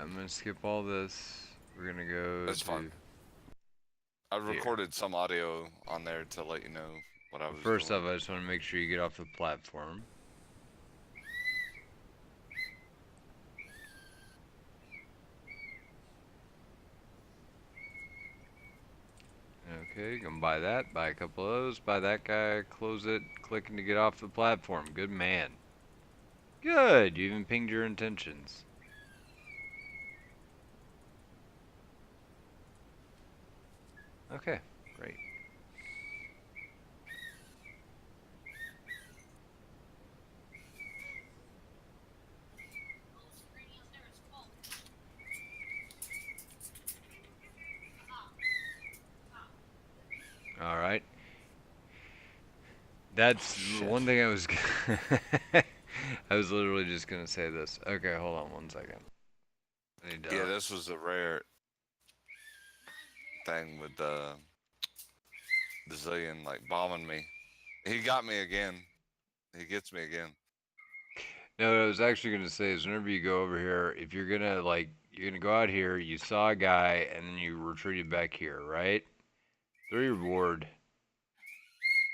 I'm gonna skip all this. We're gonna go That's fine. to I here. recorded some audio on there to let you know what I Well, was first off, doing. I just want to make sure you get off the platform. Okay, gonna buy that, buy a couple of those, buy that guy, close it, clicking to get off the platform. Good man. Good, you even pinged your intentions. Okay, great. Alright. Oh That's shit. one thing I was I was literally just gonna say this. Okay, hold on one second. I need Yeah, to this was a rare thing with the Zillion like bombing me. He got me again. He gets me again. No, what I was actually gonna say is whenever you go over here, if you're gonna you're gonna go out here, you saw a guy, and then you retreated back here, right? Throw your ward,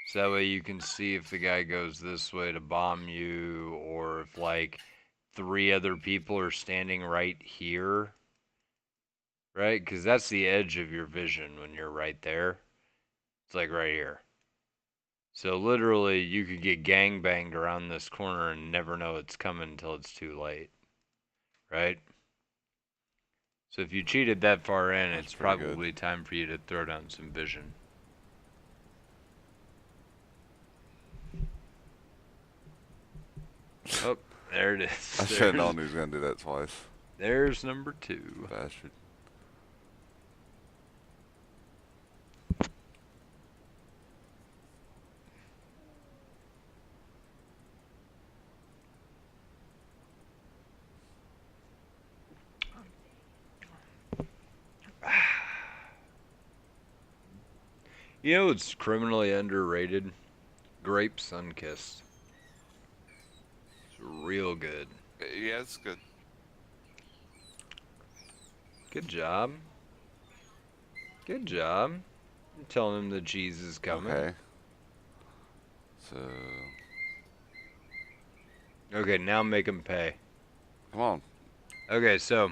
so that way you can see if the guy goes this way to bomb you, or if like three other people are standing right here, right? Because that's the edge of your vision when you're right there. It's like right here. So literally, you could get gang banged around this corner and never know it's coming until it's too late, right? So if you cheated that far in, That's it's pretty good. probably time for you to throw down some vision. Oh, there it I is. should have known he was gonna do that twice. There's number two. Bastard. You know it's criminally underrated? Grape Sunkissed. It's real good. Yeah, it's good. Good job. Good job. I'm telling him the cheese is coming. Okay. So Okay, now make him pay. come on. Okay, so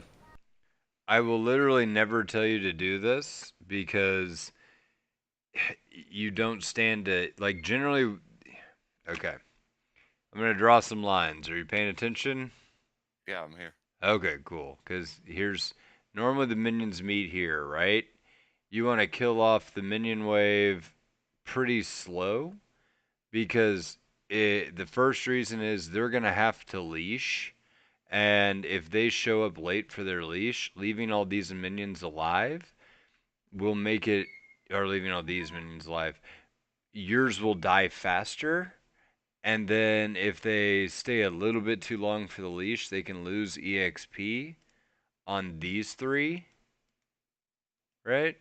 I will literally never tell you to do this because you don't stand to, like, generally. Okay, I'm gonna draw some lines. Are you paying attention? Yeah, I'm here. Okay, cool. Because here's normally the minions meet here, right? You want to kill off the minion wave pretty slow because the first reason is they're gonna have to leash, and if they show up late for their leash, leaving all these minions alive will make it, or leaving all these minions alive, yours will die faster. And then if they stay a little bit too long for the leash, they can lose EXP on these three, right?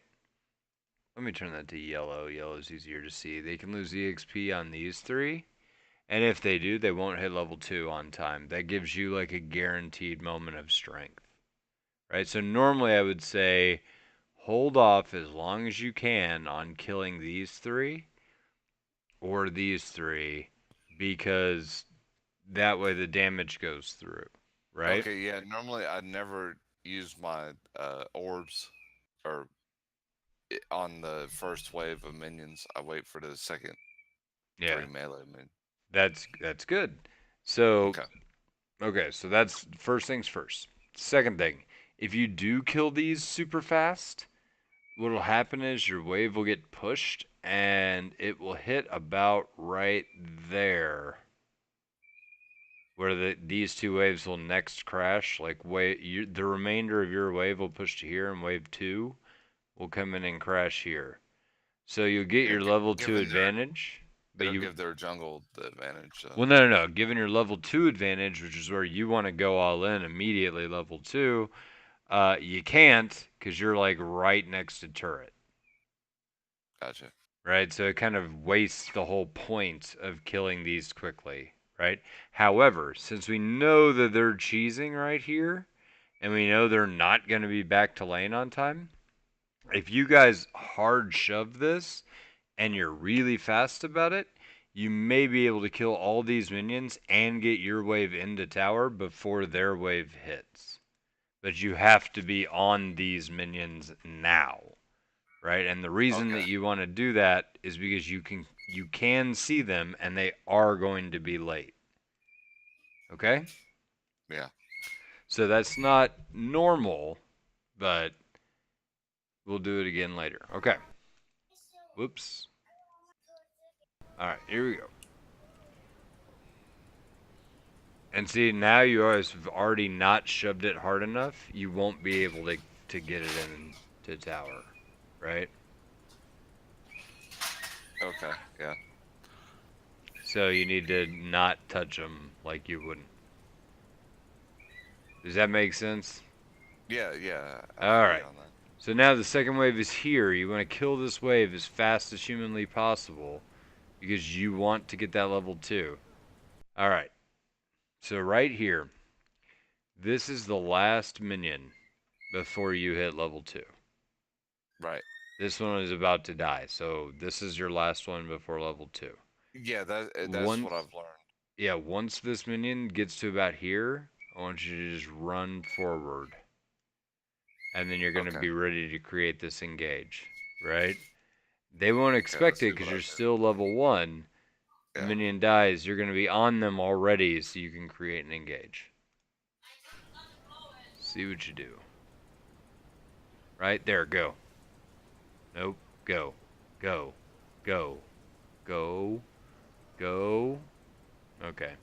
Let me turn that to yellow. Yellow is easier to see. They can lose EXP on these three. And if they do, they won't hit level 2 on time. That gives you like a guaranteed moment of strength, right? So normally I would say hold off as long as you can on killing these three or these three because that way the damage goes through, right? Okay, yeah. Normally I'd never use my orbs or on the first wave of minions. I wait for the second Yeah, three melee minions. that's good. So Okay. okay, so that's first things first. Second thing, if you do kill these super fast, what'll happen is your wave will get pushed and it will hit about right there where these two waves will next crash. Like the remainder of your wave will push to here, and wave two will come in and crash here. So you'll get Yeah, your level two given their advantage, but it'll you give their jungle the advantage. well, no. Given your level two advantage, which is where you want to go all in immediately, level two, you can't because you're like right next to turret, Gotcha. right? So it kind of wastes the whole point of killing these quickly, right? However, since we know that they're cheesing right here, and we know they're not going to be back to lane on time, if you guys hard shove this and you're really fast about it, you may be able to kill all these minions and get your wave into tower before their wave hits. But you have to be on these minions now, right? And the reason Okay. that you want to do that is because you can see them and they are going to be late. Okay? Yeah. So that's not normal, but we'll do it again later. Okay. Whoops. All right, here we go. And see, now you guys have already not shoved it hard enough. You won't be able to get it into tower, right? Okay. Yeah. So you need to not touch them like you wouldn't. Does that make sense? Yeah. Yeah. I All feel you right. on that. So now the second wave is here. You want to kill this wave as fast as humanly possible because you want to get that level 2. All right. So right here, this is the last minion before you hit level 2. Right. This one is about to die. So this is your last one before level 2. Yeah. That's what Once I've learned. yeah, once this minion gets to about here, I want you to just run forward. And then you're going to Okay. be ready to create this engage, right? They won't Okay. expect Let's it see because what I you're do. still level 1. The Yeah. minion dies, you're going to be on them already so you can create an engage. See what you do. Right there, go. Nope, go. Go. Go. Go. Go. Okay.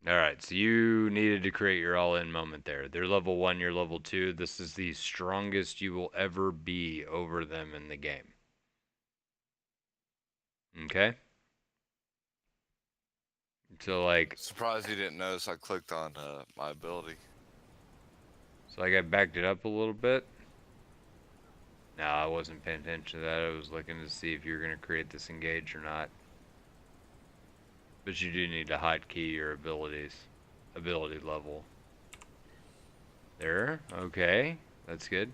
Alright, so you needed to create your all-in moment there. They're level 1, you're level 2. This is the strongest you will ever be over them in the game. Okay? So like, Surprised you didn't notice I clicked on my ability. I backed it up a little bit. No, I wasn't paying attention to that. I was looking to see if you were going to create this engage or not. But you do need to hotkey your ability level. There, okay, that's good.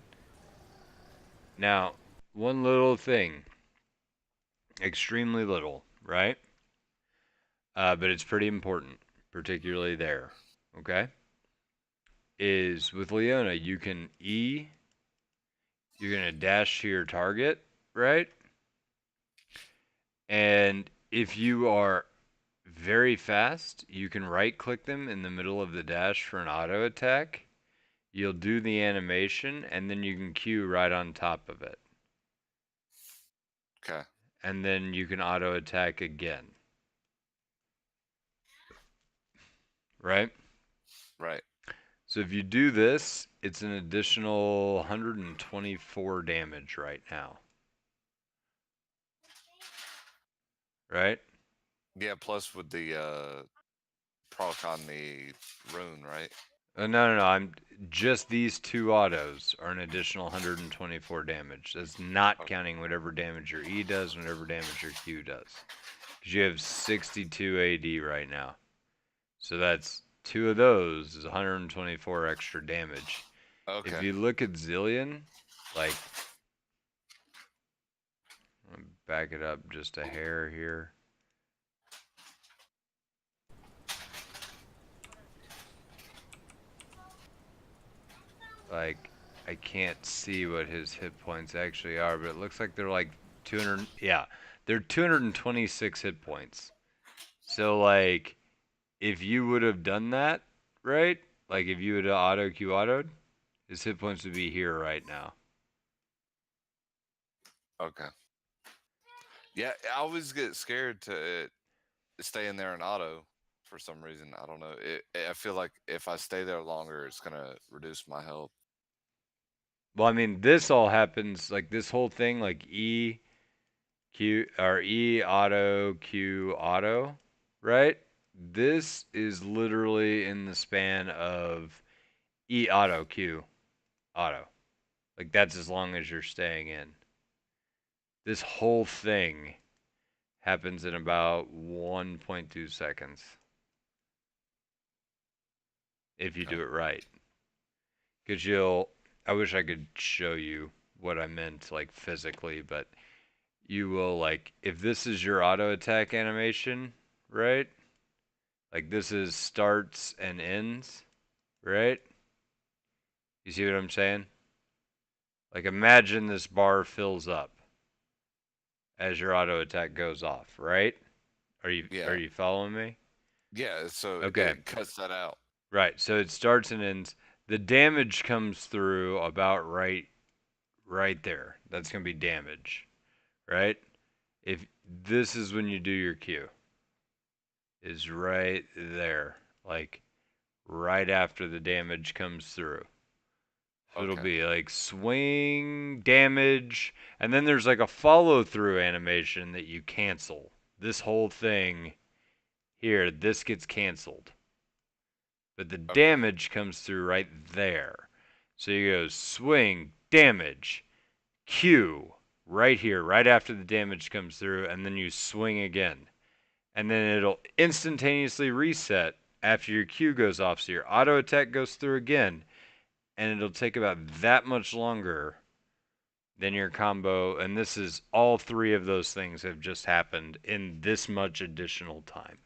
Now, one little thing, extremely little, right? But it's pretty important, particularly there, okay? Is with Leona, you can E, you're going to dash to your target, right? And if you are very fast, you can right click them in the middle of the dash for an auto attack. You'll do the animation and then you can Q right on top of it. Okay. And then you can auto attack again. Right? Right. So if you do this, it's an additional 124 damage right now. Right? Yeah. Plus with the proc on the rune, right? No, no, no. I'm just these two autos are an additional 124 damage. That's not Oh, counting whatever damage your E does, whatever damage your Q does. Because you have 62 AD right now. So that's two of those is 124 extra damage. If okay. you look at Zillion, like, back it up just a hair here. Like, I can't see what his hit points actually are, but it looks like they're like 200. Yeah, they're 226 hit points. So, like, if you would have done that, right? Like, if you would have auto Q autoed, his hit points would be here right now. Okay. Yeah. I always get scared to stay in there in auto for some reason. I don't know. I feel like if I stay there longer, it's gonna reduce my health. Well, I mean, this all happens, like, this whole thing, like, E, Q, or E auto, Q auto, right? This is literally in the span of E auto, Q auto. Like, that's as long as you're staying in. This whole thing happens in about 1.2 seconds if you Okay. do it right. Because you'll, I wish I could show you what I meant, like physically, but you will, like, if this is your auto attack animation, right? Like, this is starts and ends, right? You see what I'm saying? Like, imagine this bar fills up as your auto attack goes off, right? Are Yeah. you following me? Yeah. So Okay. it cuts that out. Right. So it starts and ends. The damage comes through about right there. That's going to be damage, right? If this is when you do your Q, is right there. Like right after the damage comes through. So it'll Okay. be like swing damage, and then there's like a follow through animation that you cancel. This whole thing here, this gets canceled. But the Okay. damage comes through right there. So you go swing, damage, Q, right here, right after the damage comes through, and then you swing again. And then it'll instantaneously reset after your Q goes off. So your auto attack goes through again, and it'll take about that much longer than your combo. And this is all three of those things have just happened in this much additional time.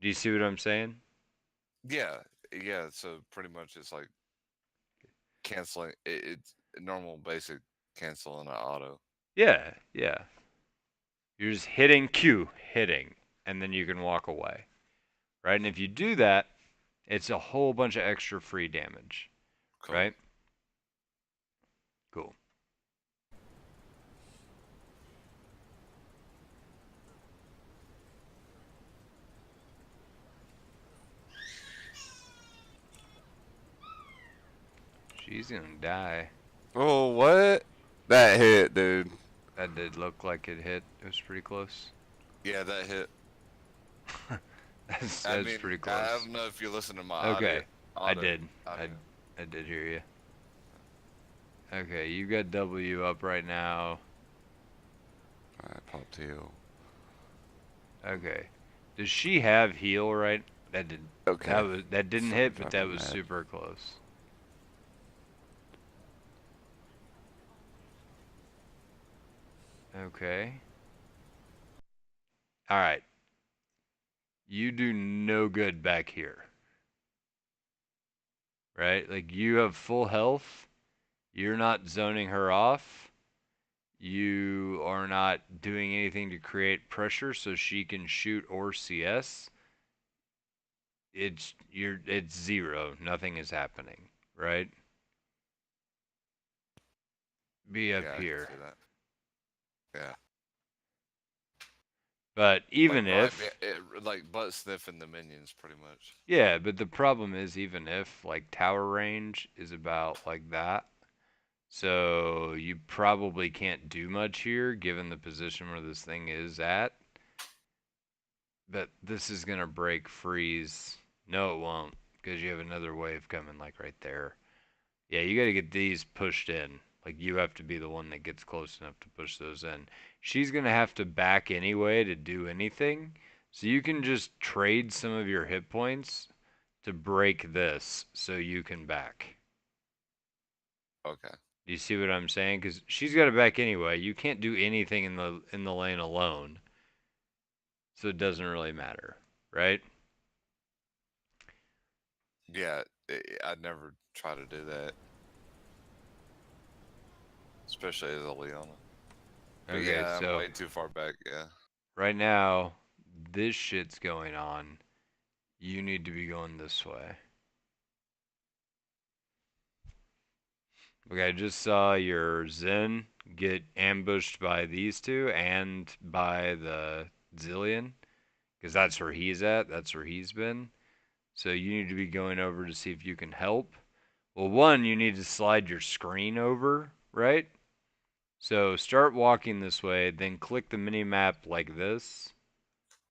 Do you see what I'm saying? Yeah. Yeah. So pretty much it's like canceling. It's normal basic cancel and an auto. Yeah, yeah. You're just hitting Q, hitting, and then you can walk away, right? And if you do that, it's a whole bunch of extra free damage, Cool. right? Cool. She's gonna die. Oh, what? That hit, dude. That did look like it hit. It was pretty close. Yeah, that hit. I That's mean, pretty I close. don't know if you listen to my Okay, I auto, did. I audio. I did hear you. Okay, you got W up right now. Alright, pop tail. Okay. Does she have heal right? Okay. That didn't hit, but 75 that on was that. super close. Okay. All right. You do no good back here, right? Like you have full health. You're not zoning her off. You are not doing anything to create pressure so she can shoot or CS. It's zero. Nothing is happening, right? Be up Yeah, I can here. see that. Yeah, But like even right, if like butt sniffing the minions, pretty much. yeah, but the problem is even if like tower range is about like that, so you probably can't do much here given the position where this thing is at. But this is gonna break freeze. No, it won't, because you have another wave coming like right there. Yeah, you gotta get these pushed in. Like you have to be the one that gets close enough to push those in. She's gonna have to back anyway to do anything. So you can just trade some of your hit points to break this so you can back. Okay. Do you see what I'm saying? Because she's got to back anyway. You can't do anything in the lane alone, so it doesn't really matter, right? Yeah, I'd never try to do that, especially as a Leona. But Okay, yeah, I'm so way too far back. Yeah. right now this shit's going on. You need to be going this way. Okay, I just saw your Zen get ambushed by these two and by the Zillion, because that's where he's at. That's where he's been. So you need to be going over to see if you can help. Well, one, you need to slide your screen over, right? So start walking this way, then click the mini map like this,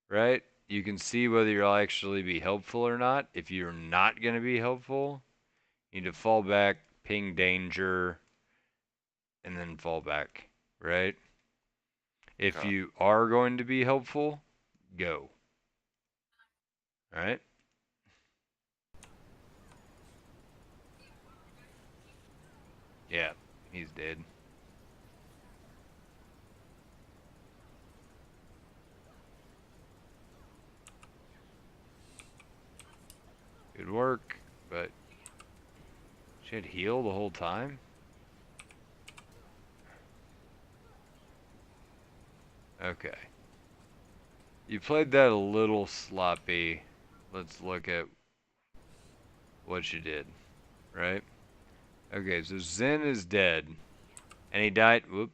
right? You can see whether you'll actually be helpful or not. If you're not going to be helpful, you need to fall back, ping danger, and then fall back, right? If Okay. you are going to be helpful, go. All right? Yeah, he's dead. Good work, but she had heal the whole time? Okay. You played that a little sloppy. Let's look at what you did, right? Okay, so Zen is dead, and he died. Whoop,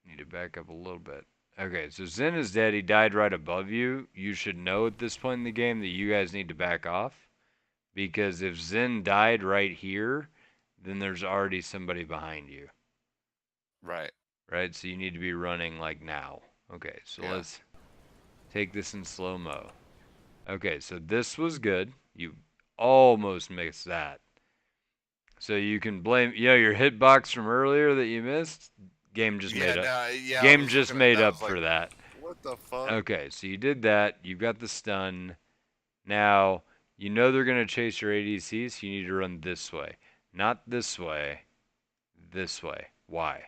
need to back up a little bit. Okay, so Zen is dead. He died right above you. You should know at this point in the game that you guys need to back off. Because if Zen died right here, then there's already somebody behind you. Right. Right? So you need to be running like now. Okay, so Yeah. let's take this in slow mo. Okay, so this was good. You almost missed that. So you can blame, your hitbox from earlier that you missed. Game just Yeah. made up. No. Yeah. I Game was just looking at made that. I up was like, for that. what the fuck? Okay, so you did that. You've got the stun. Now, you know they're going to chase your ADC, so you need to run this way. Not this way. This way. Why?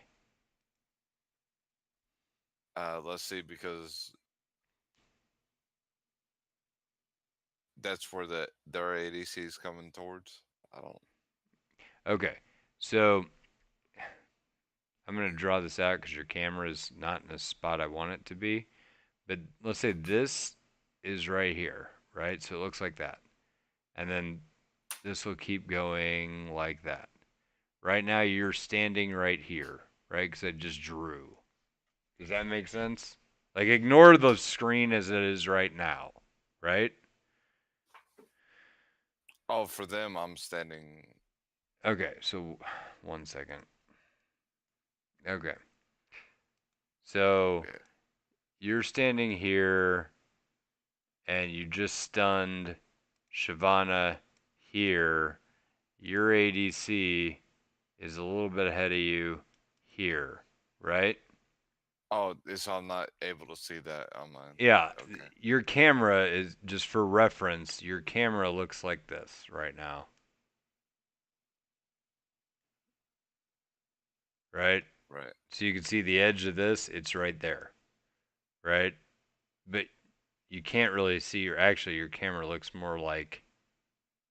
Let's see, because that's where their ADC is coming towards. I don't. Okay, so I'm going to draw this out because your camera is not in a spot I want it to be. But let's say this is right here, right? So it looks like that. And then this will keep going like that. Right now you're standing right here, right? Because I just drew. Does that make sense? Like ignore the screen as it is right now, right? Oh, for them, I'm standing. Okay, so 1 second. Okay. So Yeah. you're standing here and you just stunned Shavana here. Your ADC is a little bit ahead of you here, right? Oh, so I'm not able to see that on mine. Yeah, Okay. your camera is just for reference, your camera looks like this right now, right? Right. So you can see the edge of this, it's right there, right? But you can't really see your camera looks more like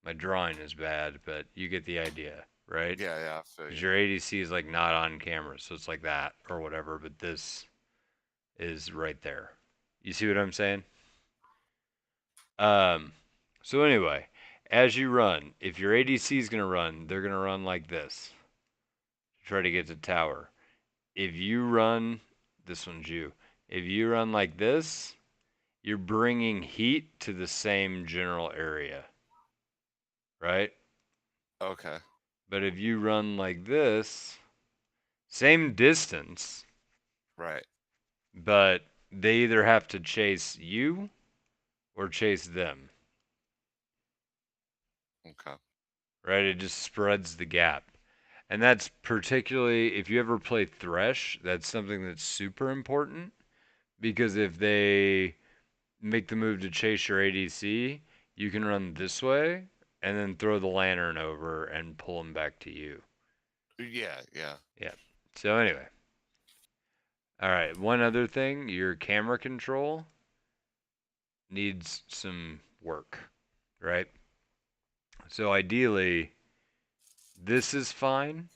my drawing is bad, but you get the idea, right? Yeah. Yeah. I feel Because you. your ADC is like not on camera, so it's like that or whatever, but this is right there. You see what I'm saying? Um, so anyway, as you run, if your ADC is gonna run, they're gonna run like this to try to get to tower. If you run, this one's you. If you run like this, you're bringing heat to the same general area, right? Okay. But if you run like this, same distance, Right. but they either have to chase you or chase them, Okay. right? It just spreads the gap. And that's particularly if you ever play Thresh, that's something that's super important because if they make the move to chase your ADC, you can run this way and then throw the lantern over and pull them back to you. Yeah. Yeah. Yeah. So anyway, all right. One other thing, your camera control needs some work, right? So ideally, this is fine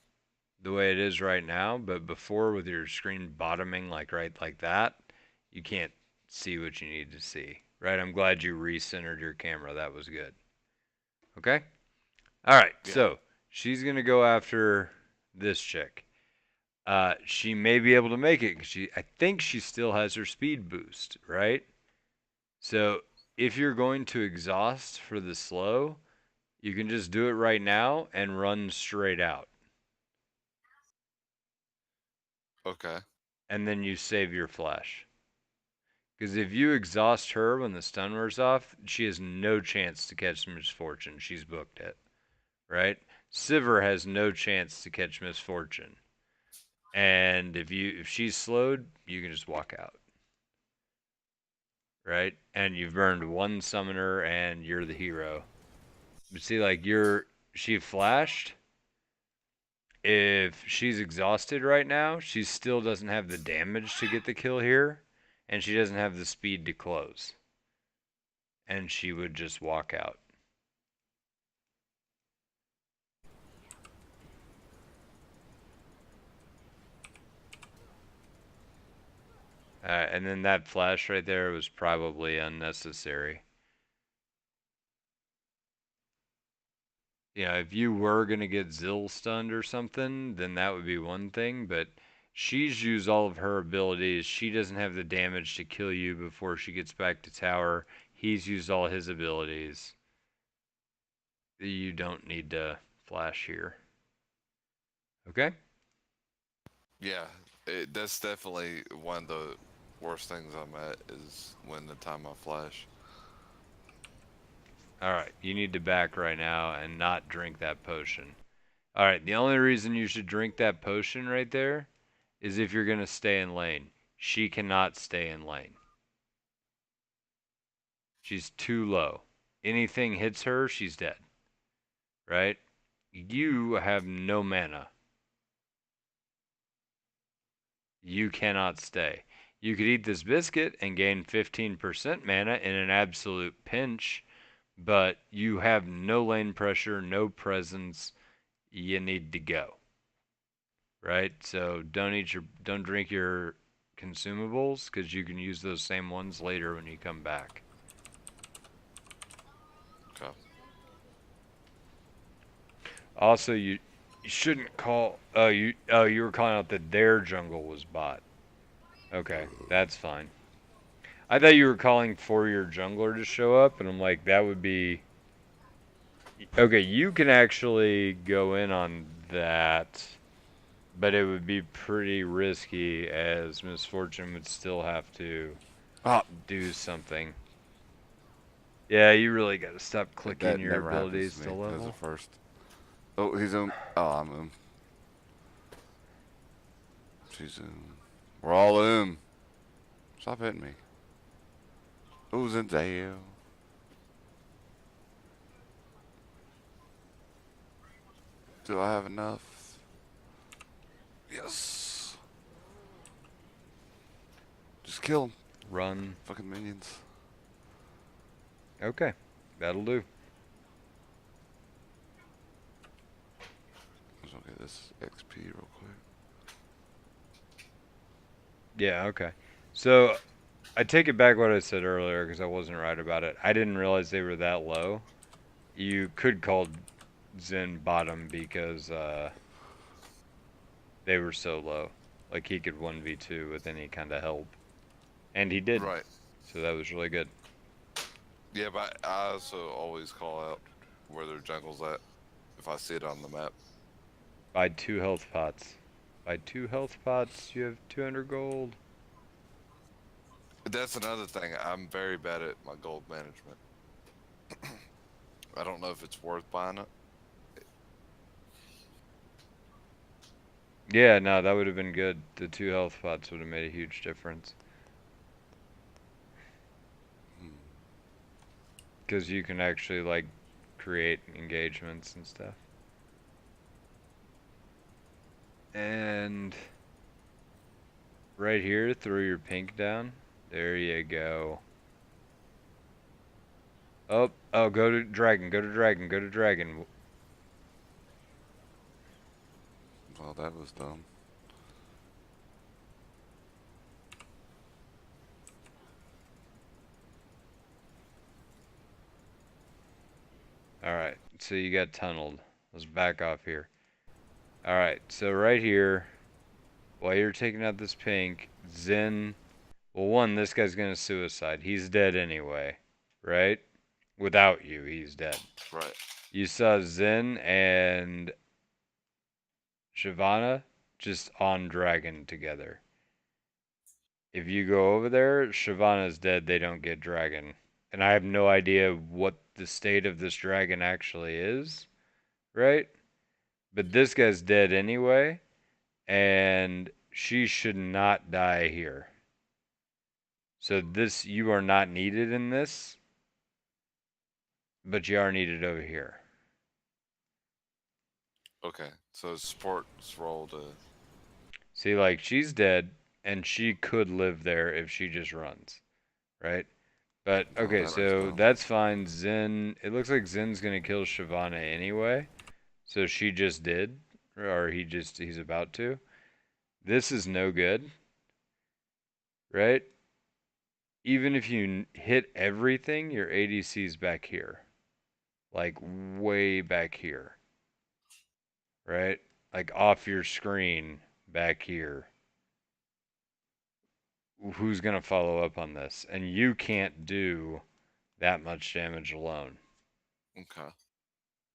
the way it is right now, but before with your screen bottoming like right like that, you can't see what you need to see. Right? I'm glad you recentered your camera. That was good. Okay? All right. Yeah. So, she's going to go after this chick. She may be able to make it cuz I think she still has her speed boost, right? So, if you're going to exhaust for the slow, you can just do it right now and run straight out. Okay. And then you save your flash. Because if you exhaust her when the stun wears off, she has no chance to catch Misfortune. She's booked it, right? Sivir has no chance to catch Misfortune. And if she's slowed, you can just walk out. right? And you've burned one summoner and you're the hero. But see, like, she flashed. If she's exhausted right now, she still doesn't have the damage to get the kill here, and she doesn't have the speed to close. And she would just walk out. And then that flash right there was probably unnecessary. If you were going to get Zill stunned or something, then that would be one thing, but she's used all of her abilities. She doesn't have the damage to kill you before she gets back to tower. He's used all his abilities. You don't need to flash here. Okay? Yeah, that's definitely one of the worst things I'm at is when the time I flash. Alright, you need to back right now and not drink that potion. Alright, the only reason you should drink that potion right there is if you're going to stay in lane. She cannot stay in lane. She's too low. Anything hits her, she's dead. Right? You have no mana. You cannot stay. You could eat this biscuit and gain 15% mana in an absolute pinch, but you have no lane pressure, no presence. You need to go. Right? So don't drink your consumables because you can use those same ones later when you come back. Okay. Also, you shouldn't call. You were calling out that their jungle was bot. Okay, that's fine. I thought you were calling for your jungler to show up, and I'm like, that would be. Okay, you can actually go in on that, but it would be pretty risky as Misfortune would still have to do something. Yeah, you really got to stop clicking That your never happens abilities to to me as a level. first. Oh, he's on. Oh, I'm him. She's in. We're all in. Stop hitting me. Who's in jail? Do I have enough? Yes. Just kill him. Run. Fucking minions. Okay, that'll do. Let's go get this XP real quick. Yeah, okay. So I take it back what I said earlier because I wasn't right about it. I didn't realize they were that low. You could call Zen bottom because they were so low. Like he could 1v2 with any kind of help. And he did. Right. So that was really good. Yeah, but I also always call out where their jungle's at if I see it on the map. Buy 2 health pots. Buy 2 health pots, you have 200 gold. That's another thing. I'm very bad at my gold management. I don't know if it's worth buying it. Yeah, no, that would have been good. The 2 health pots would have made a huge difference. Because you can actually, like, create engagements and stuff. And right here, throw your pink down. There you go. Oh, go to dragon, go to dragon, go to dragon. Well, that was dumb. Alright, so you got tunneled. Let's back off here. Alright, so right here, while you're taking out this pink, Zen. Well, one, this guy's gonna suicide. He's dead anyway, right? Without you, he's dead. Right. You saw Zen and Shyvana just on dragon together. If you go over there, Shyvana's dead, they don't get dragon. And I have no idea what the state of this dragon actually is, right? But this guy's dead anyway, and she should not die here. So this, you are not needed in this, but you are needed over here. Okay, so it's support's role to. See, like, she's dead, and she could live there if she just runs, right? But, Oh, okay, that looks so dumb. that's fine. Zen, it looks like Zen's gonna kill Shyvana anyway. So she just did, or he's about to. This is no good, right? Even if you hit everything, your ADC's back here. Like, way back here, right? Like, off your screen back here. Who's gonna follow up on this? And you can't do that much damage alone. Okay.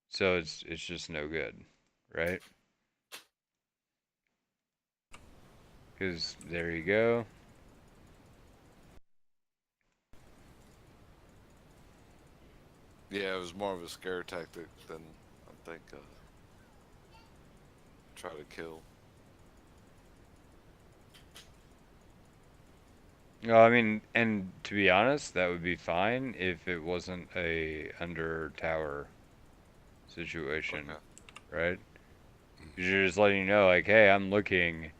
So it's just no good, right? Because there you go. Yeah, it was more of a scare tactic than I think try to kill. No, I mean, and to be honest, that would be fine if it wasn't a under tower situation, Okay. right? 'Cause you're just letting you know, like, hey, I'm looking,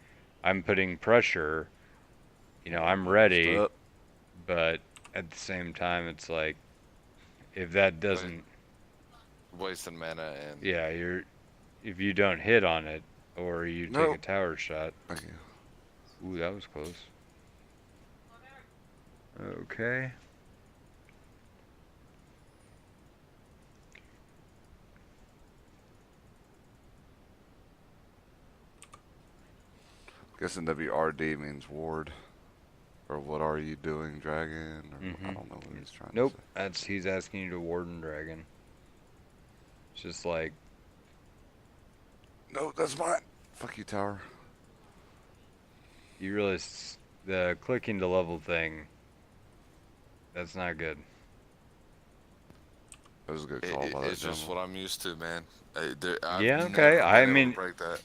I'm putting pressure, I'm Almost ready, up. but at the same time, it's like, if that Wait, doesn't, wasting mana and. yeah, if you don't hit on it, or you take a Nope. tower shot, Thank you. ooh, that was close. Okay. Guessing WRD means ward. Or what are you doing, dragon? Or I don't know what he's trying to Nope, say. he's asking you to Warden Dragon. It's just like, No, that's mine. Fuck you, tower. you realize the clicking to level thing, that's not good. That was a good call by that It's just gentleman. what I'm used to, man. I've Yeah, okay. never I been able to mean, break that.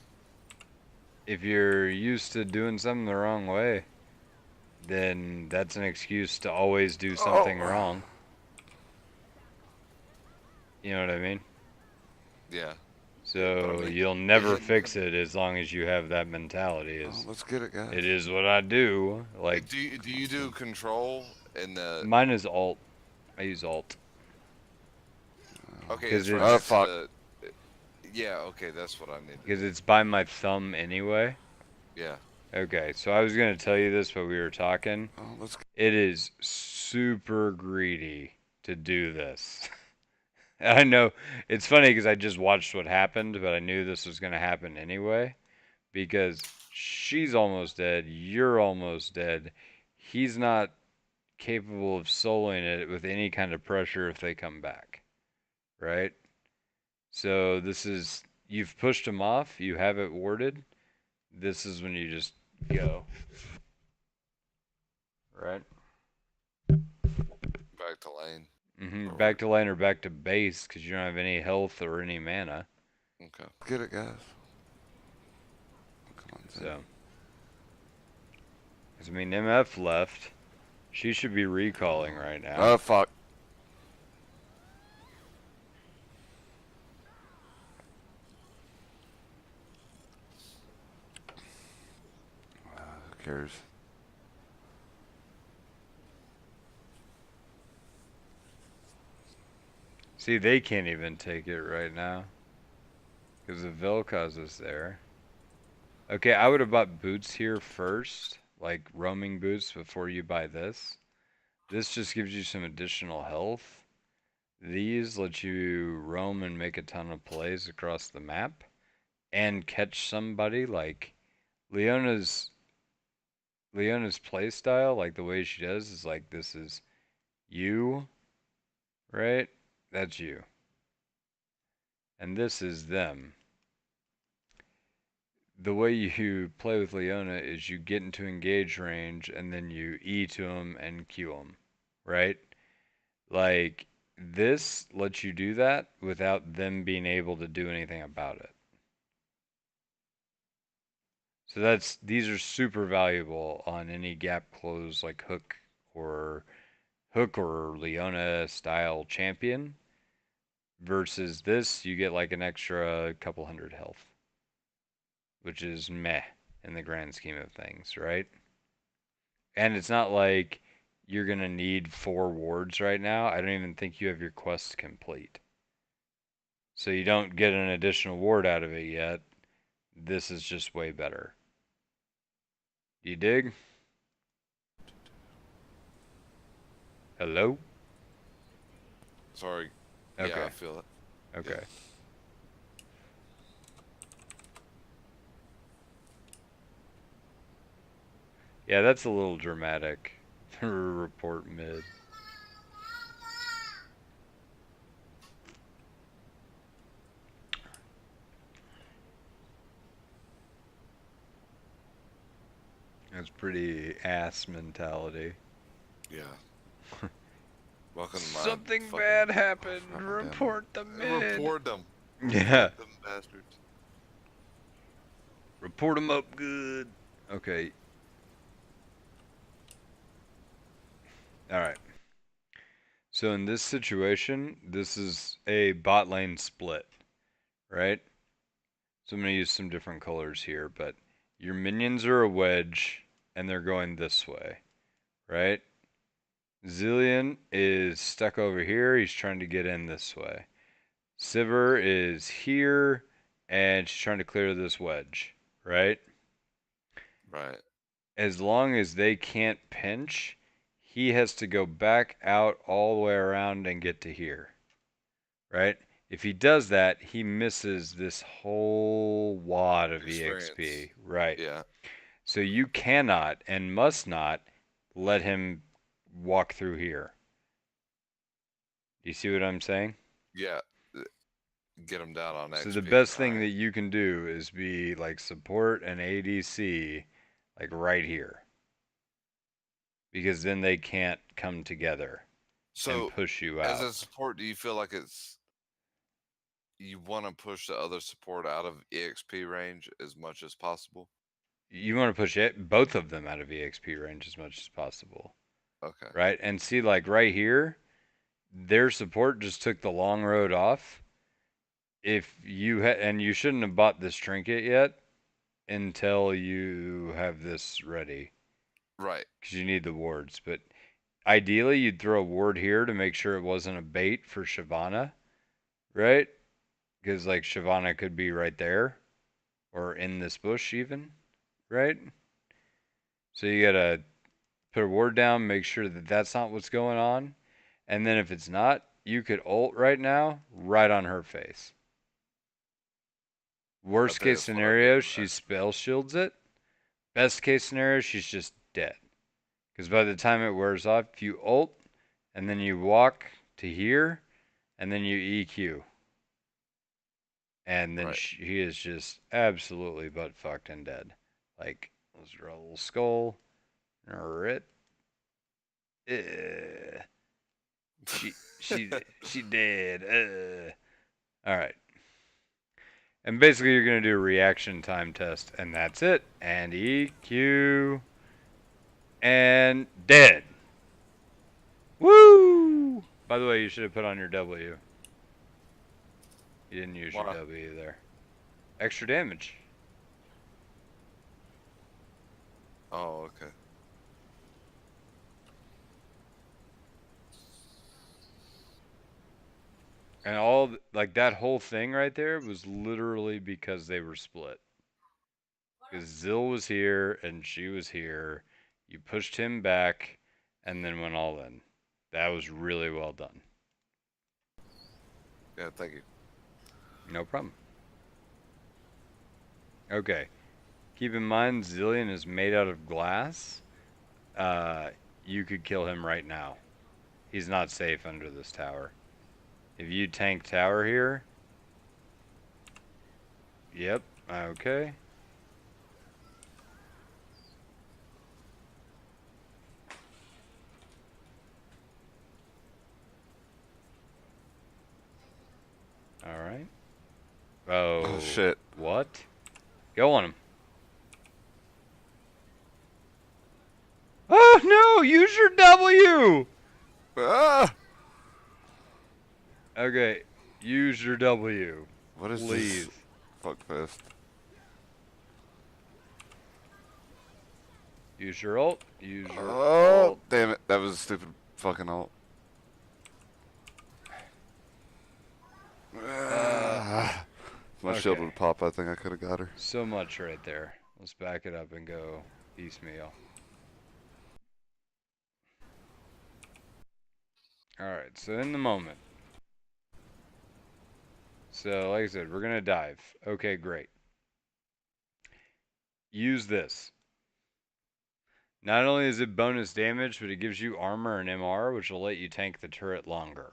if you're used to doing something the wrong way, then that's an excuse to always do something Oh! wrong. You know what I mean? Yeah. But I So mean, you'll it never hit. fix it as long as you have that mentality Oh, is, let's get it, guys. it is what I do. Like, Do you do control in the? mine is alt. I use alt. Okay, Because it's right Oh, next to it's, fuck. the. Yeah. Okay, that's what I need to because do. it's by my thumb anyway. Yeah. Okay, so I was going to tell you this, but we were talking. Oh, let's. It is super greedy to do this. I know it's funny because I just watched what happened, but I knew this was going to happen anyway because she's almost dead, you're almost dead. He's not capable of soloing it with any kind of pressure if they come back, right? So this is, you've pushed him off, you have it warded. This is when you just go, right? Back to lane. Or Back to lane or back to base because you don't have any health or any mana. okay. Get it, guys. Come on, Zen. So, 'cause, I mean, MF left. She should be recalling right now. Oh, fuck. Who cares? See, they can't even take it right now because the Vel'Koz is there. Okay, I would have bought boots here first, like roaming boots before you buy this. This just gives you some additional health. These let you roam and make a ton of plays across the map and catch somebody like Leona's Leona's play style, like the way she does is like this is you, right? That's you. And this is them. The way you play with Leona is you get into engage range and then you E to them and Q them, right? Like this lets you do that without them being able to do anything about it. So these are super valuable on any gap close like hook or Hook or Leona style champion. Versus this, you get like an extra couple hundred health, which is meh in the grand scheme of things, right? And it's not like you're going to need 4 wards right now. I don't even think you have your quest complete. So you don't get an additional ward out of it yet. This is just way better. You dig? Hello? Sorry. Okay. Yeah, I feel it. Okay. Yeah, that's a little dramatic. Report mid. That's pretty ass mentality. Yeah. Welcome to my Something fucking bad happened. Alabama. Report the mid. Report them. Yeah. Report them bastards. Report them up good. Okay. Alright. So in this situation, this is a bot lane split, right? So I'm going to use some different colors here, but your minions are a wedge, and they're going this way, right? Zillion is stuck over here. He's trying to get in this way. Sivir is here, and she's trying to clear this wedge, right? Right. As long as they can't pinch, he has to go back out all the way around and get to here, right? If he does that, he misses this whole wad of Experience. EXP, right? Yeah. So you cannot and must not let him walk through here. Do you see what I'm saying? Yeah. Get them down on XP. So the best thing Alright. that you can do is be like support and ADC like right here. Because then they can't come together So, and push you as out. a support, do you feel like you want to push the other support out of EXP range as much as possible? You want to push both of them out of EXP range as much as possible. Okay. Right? And see, like right here, their support just took the long road off. If you and you shouldn't have bought this trinket yet until you have this ready. Right. Because you need the wards. But ideally, you'd throw a ward here to make sure it wasn't a bait for Shyvana. Right? Because like Shyvana could be right there. Or in this bush even. Right? So you gotta put a ward down, make sure that that's not what's going on. And then if it's not, you could ult right now, right on her face. I Worst think case that's what I did. scenario, she spell shields it. Best case scenario, she's just dead. Because by the time it wears off, you ult, and then you walk to here, and then you EQ. And then Right. she is just absolutely butt fucked and dead. Like, let's draw a little skull. Rit. She dead. All right. And basically, you're going to do a reaction time test, and that's it. And EQ. And dead. Woo! By the way, you should have put on your W. You didn't use your Why? W there. Extra damage. Oh, okay. And all, like, that whole thing right there was literally because they were split. Because Zill was here and she was here. You pushed him back and then went all in. That was really well done. Yeah, thank you. No problem. Okay. Keep in mind, Zillion is made out of glass. You could kill him right now. He's not safe under this tower. If you tank tower here... Yep, okay. Alright. Oh, shit. What? Go on him. Oh, No, use your W. Ah! Okay, use your W. What is Please. this? Fuck fest. Use your ult. Use your Oh, ult. damn it. That was a stupid fucking ult. My shield Okay. would pop. I think I could have got her. So much right there. Let's back it up and go piecemeal. Alright, so in the moment. So, like I said, we're going to dive. Okay, great. Use this. Not only is it bonus damage, but it gives you armor and MR, which will let you tank the turret longer.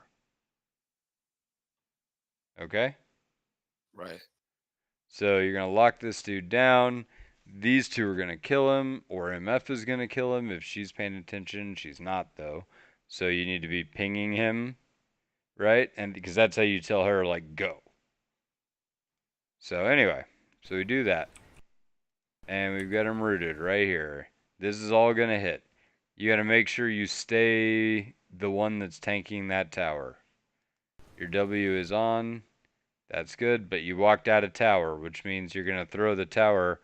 Okay? Right. So you're going to lock this dude down. These two are going to kill him, or MF is going to kill him if she's paying attention. She's not, though. So you need to be pinging him, right? And because that's how you tell her, like, go. So anyway, so we do that. And we've got him rooted right here. This is all going to hit. You got to make sure you stay the one that's tanking that tower. Your W is on. That's good, but you walked out of tower, which means you're going to throw the tower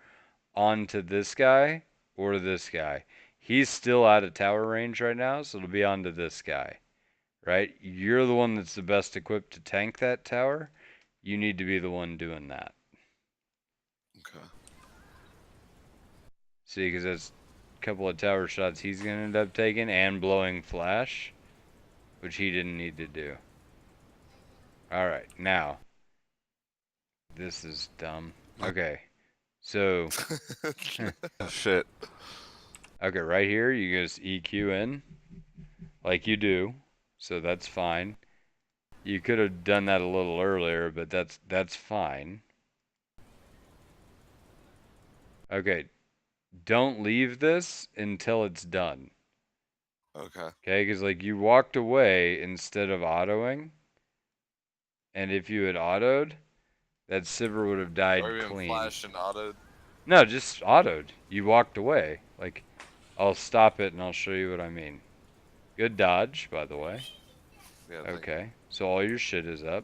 onto this guy or this guy. He's still out of tower range right now, so it'll be onto this guy, right? You're the one that's the best equipped to tank that tower. You need to be the one doing that. Okay. See, because that's a couple of tower shots he's going to end up taking and blowing flash, which he didn't need to do. All right, now. This is dumb. Okay, so Oh, shit. okay, right here you just EQ in like you do, so that's fine. You could have done that a little earlier, but that's fine. Okay, don't leave this until it's done. Okay. Okay, because like you walked away instead of autoing, and if you had autoed, that Sivir would have died Or even clean. flash and auto. No, just autoed. You walked away. Like, I'll stop it and I'll show you what I mean. Good dodge, by the way. Yeah. Okay, so all your shit is up.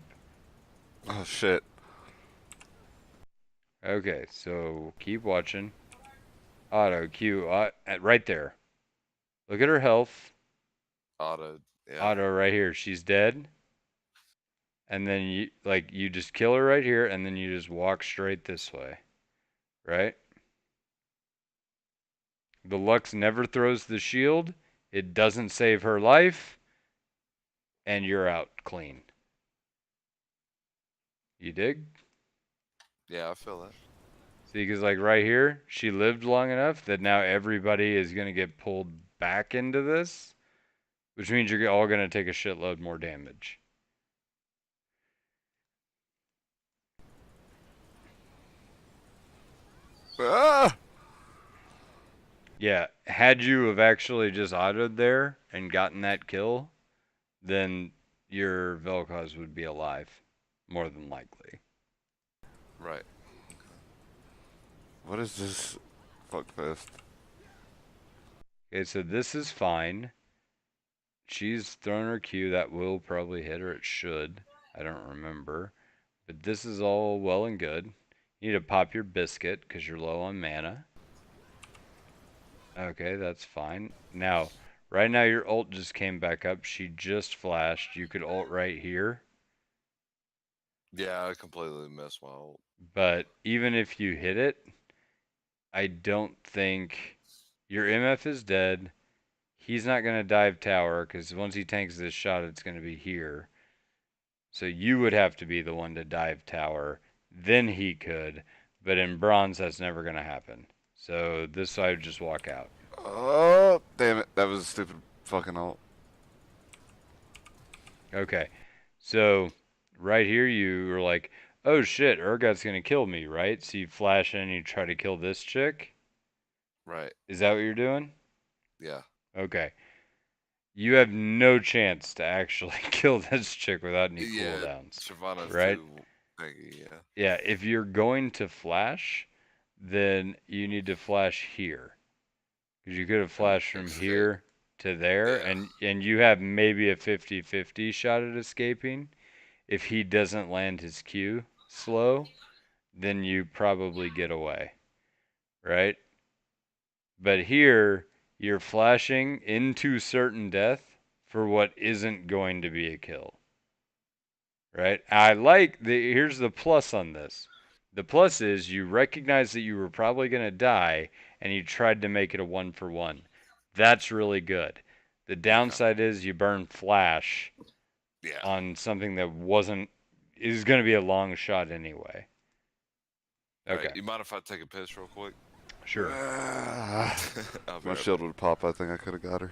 Oh, shit. Okay, so keep watching. Auto, Q, right there. Look at her health. Auto. Yeah. Auto right here. She's dead. And then you just kill her right here and then you just walk straight this way. Right? The Lux never throws the shield. It doesn't save her life. And you're out clean. You dig? Yeah, I feel that. See, because like right here, she lived long enough that now everybody is going to get pulled back into this, which means you're all going to take a shitload more damage. Ah! Yeah, had you have actually just autoed there and gotten that kill, then your Vel'Koz would be alive, more than likely. Right. What is this? Fuck fest. Okay, so this is fine. She's thrown her Q. That will probably hit her. It should. I don't remember. But this is all well and good. You need to pop your biscuit because you're low on mana. Okay, that's fine. Now, right now your ult just came back up. She just flashed. You could ult right here. Yeah, I completely missed my ult. But even if you hit it, I don't think your MF is dead. He's not going to dive tower because once he tanks this shot, it's going to be here. So you would have to be the one to dive tower. Then he could. But in bronze, that's never going to happen. So this side would just walk out. Oh, damn it. That was a stupid fucking ult. Okay. So right here, you were like, oh shit, Urgot's going to kill me, right? So you flash in and you try to kill this chick. Right. Is that what you're doing? Yeah. Okay. You have no chance to actually kill this chick without any Yeah. cooldowns. Shyvana's right? too tanky, yeah. Yeah, if you're going to flash, then you need to flash here. Because you could have And flashed from escape. here. to there, Yeah. and you have maybe a 50-50 shot at escaping. If he doesn't land his Q slow, then you probably get away, right? But here, you're flashing into certain death for what isn't going to be a kill, right? I like here's the plus on this. The plus is you recognize that you were probably going to die and you tried to make it a 1-for-1. That's really good. The Okay. downside is you burn flash Yeah. on something that wasn't is going to be a long shot anyway. All right. Okay. You mind if I take a piss real quick? Sure. I'll be My right shield back. would pop. I think I could have got her.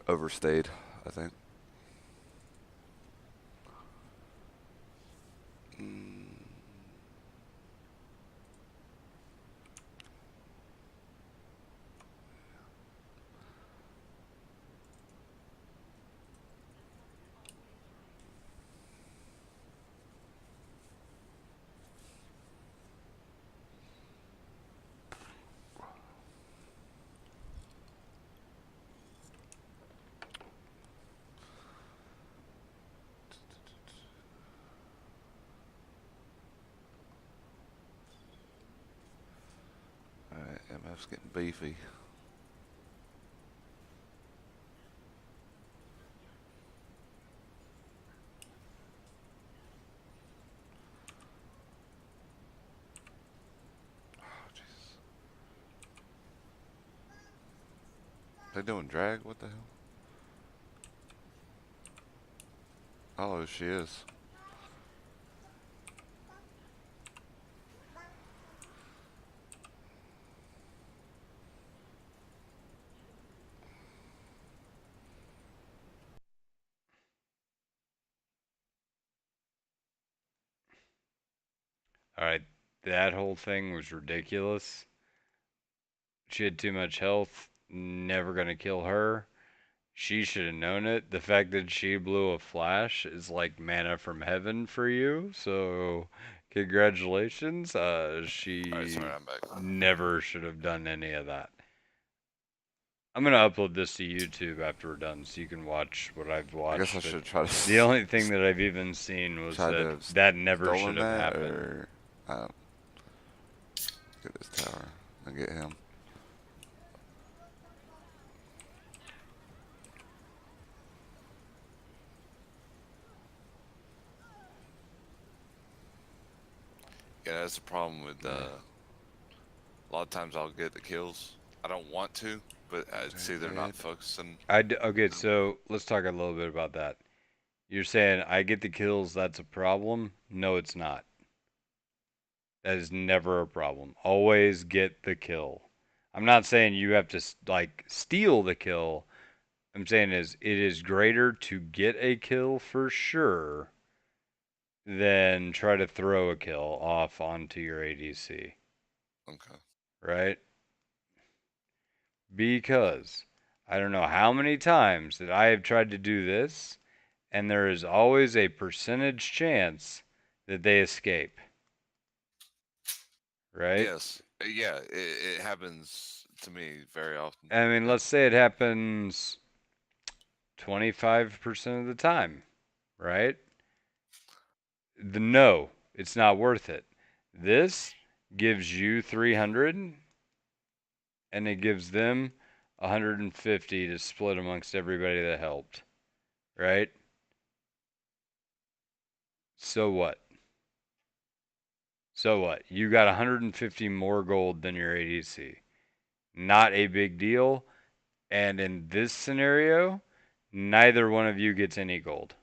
Overstayed, I think. Alright, MF's getting beefy. Oh, Jesus. They doing drag? What the hell? Oh, she is. All right. That whole thing was ridiculous. She had too much health. Never going to kill her. She should have known it. The fact that she blew a flash is like manna from heaven for you. So, congratulations. All right. Sorry, She I'm back. never should have done any of that. I'm going to upload this to YouTube after we're done so you can watch what I've I guess I watched. But should try to the only thing that I've even seen was try to that have that never should stolen have that, happened. or get this tower and get him. Yeah, that's the problem with. Yeah. A lot of times I'll get the kills. I don't want to, but I see they're not Dead. focusing. Okay, so let's talk a little bit about that. You're saying I get the kills, that's a problem? No, it's not. That is never a problem. Always get the kill. I'm not saying you have to like steal the kill. I'm saying is it is greater to get a kill for sure than try to throw a kill off onto your ADC, Okay. right? Because I don't know how many times that I have tried to do this, and there is always a percentage chance that they escape, right? Yes. Yeah. It happens to me very often. I mean, Yeah. let's say it happens 25% of the time, right? No, it's not worth it. This gives you 300 and it gives them 150 to split amongst everybody that helped, right? So what? So what? You got 150 more gold than your ADC. Not a big deal. And in this scenario, neither one of you gets any gold.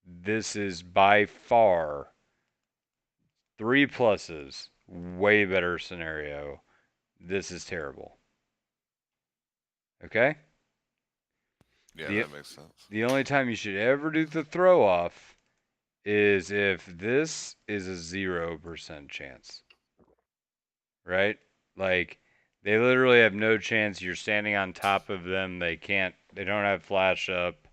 This is by far 3 pluses. Way better scenario. This is terrible. Okay? Yeah, The that makes sense. the only time you should ever do the throw off is if this is a 0% chance. Right? Like they literally have no chance. You're standing on top of them. They don't have flash up,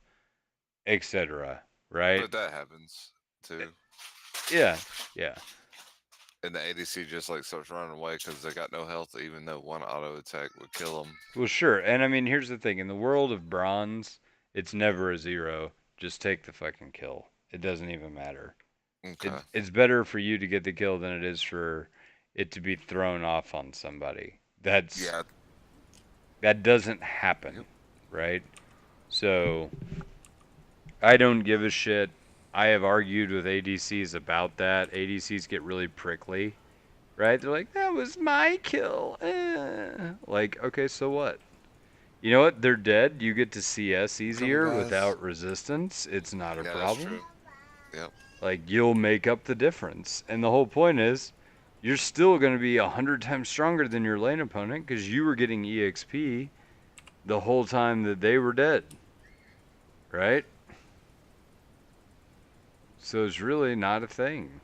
etc. right? But that happens too. Yeah, yeah. And the ADC just like starts running away because they got no health, even though one auto attack would kill them. Well, sure. And I mean, here's the thing: in the world of bronze, it's never a zero. Just take the fucking kill. It doesn't even matter. Okay. It's better for you to get the kill than it is for it to be thrown off on somebody. Yeah. That doesn't Yep. happen, right? So I don't give a shit. I have argued with ADCs about that. ADCs get really prickly, right? They're like, "That was my kill." Like, okay, so what? You know what? They're dead. You get to CS Coming, easier guys. without resistance. It's not a Yeah, that's problem. true. Yep. Like, you'll make up the difference. And the whole point is, you're still going to be 100 times stronger than your lane opponent because you were getting EXP the whole time that they were dead, right? So it's really not a thing.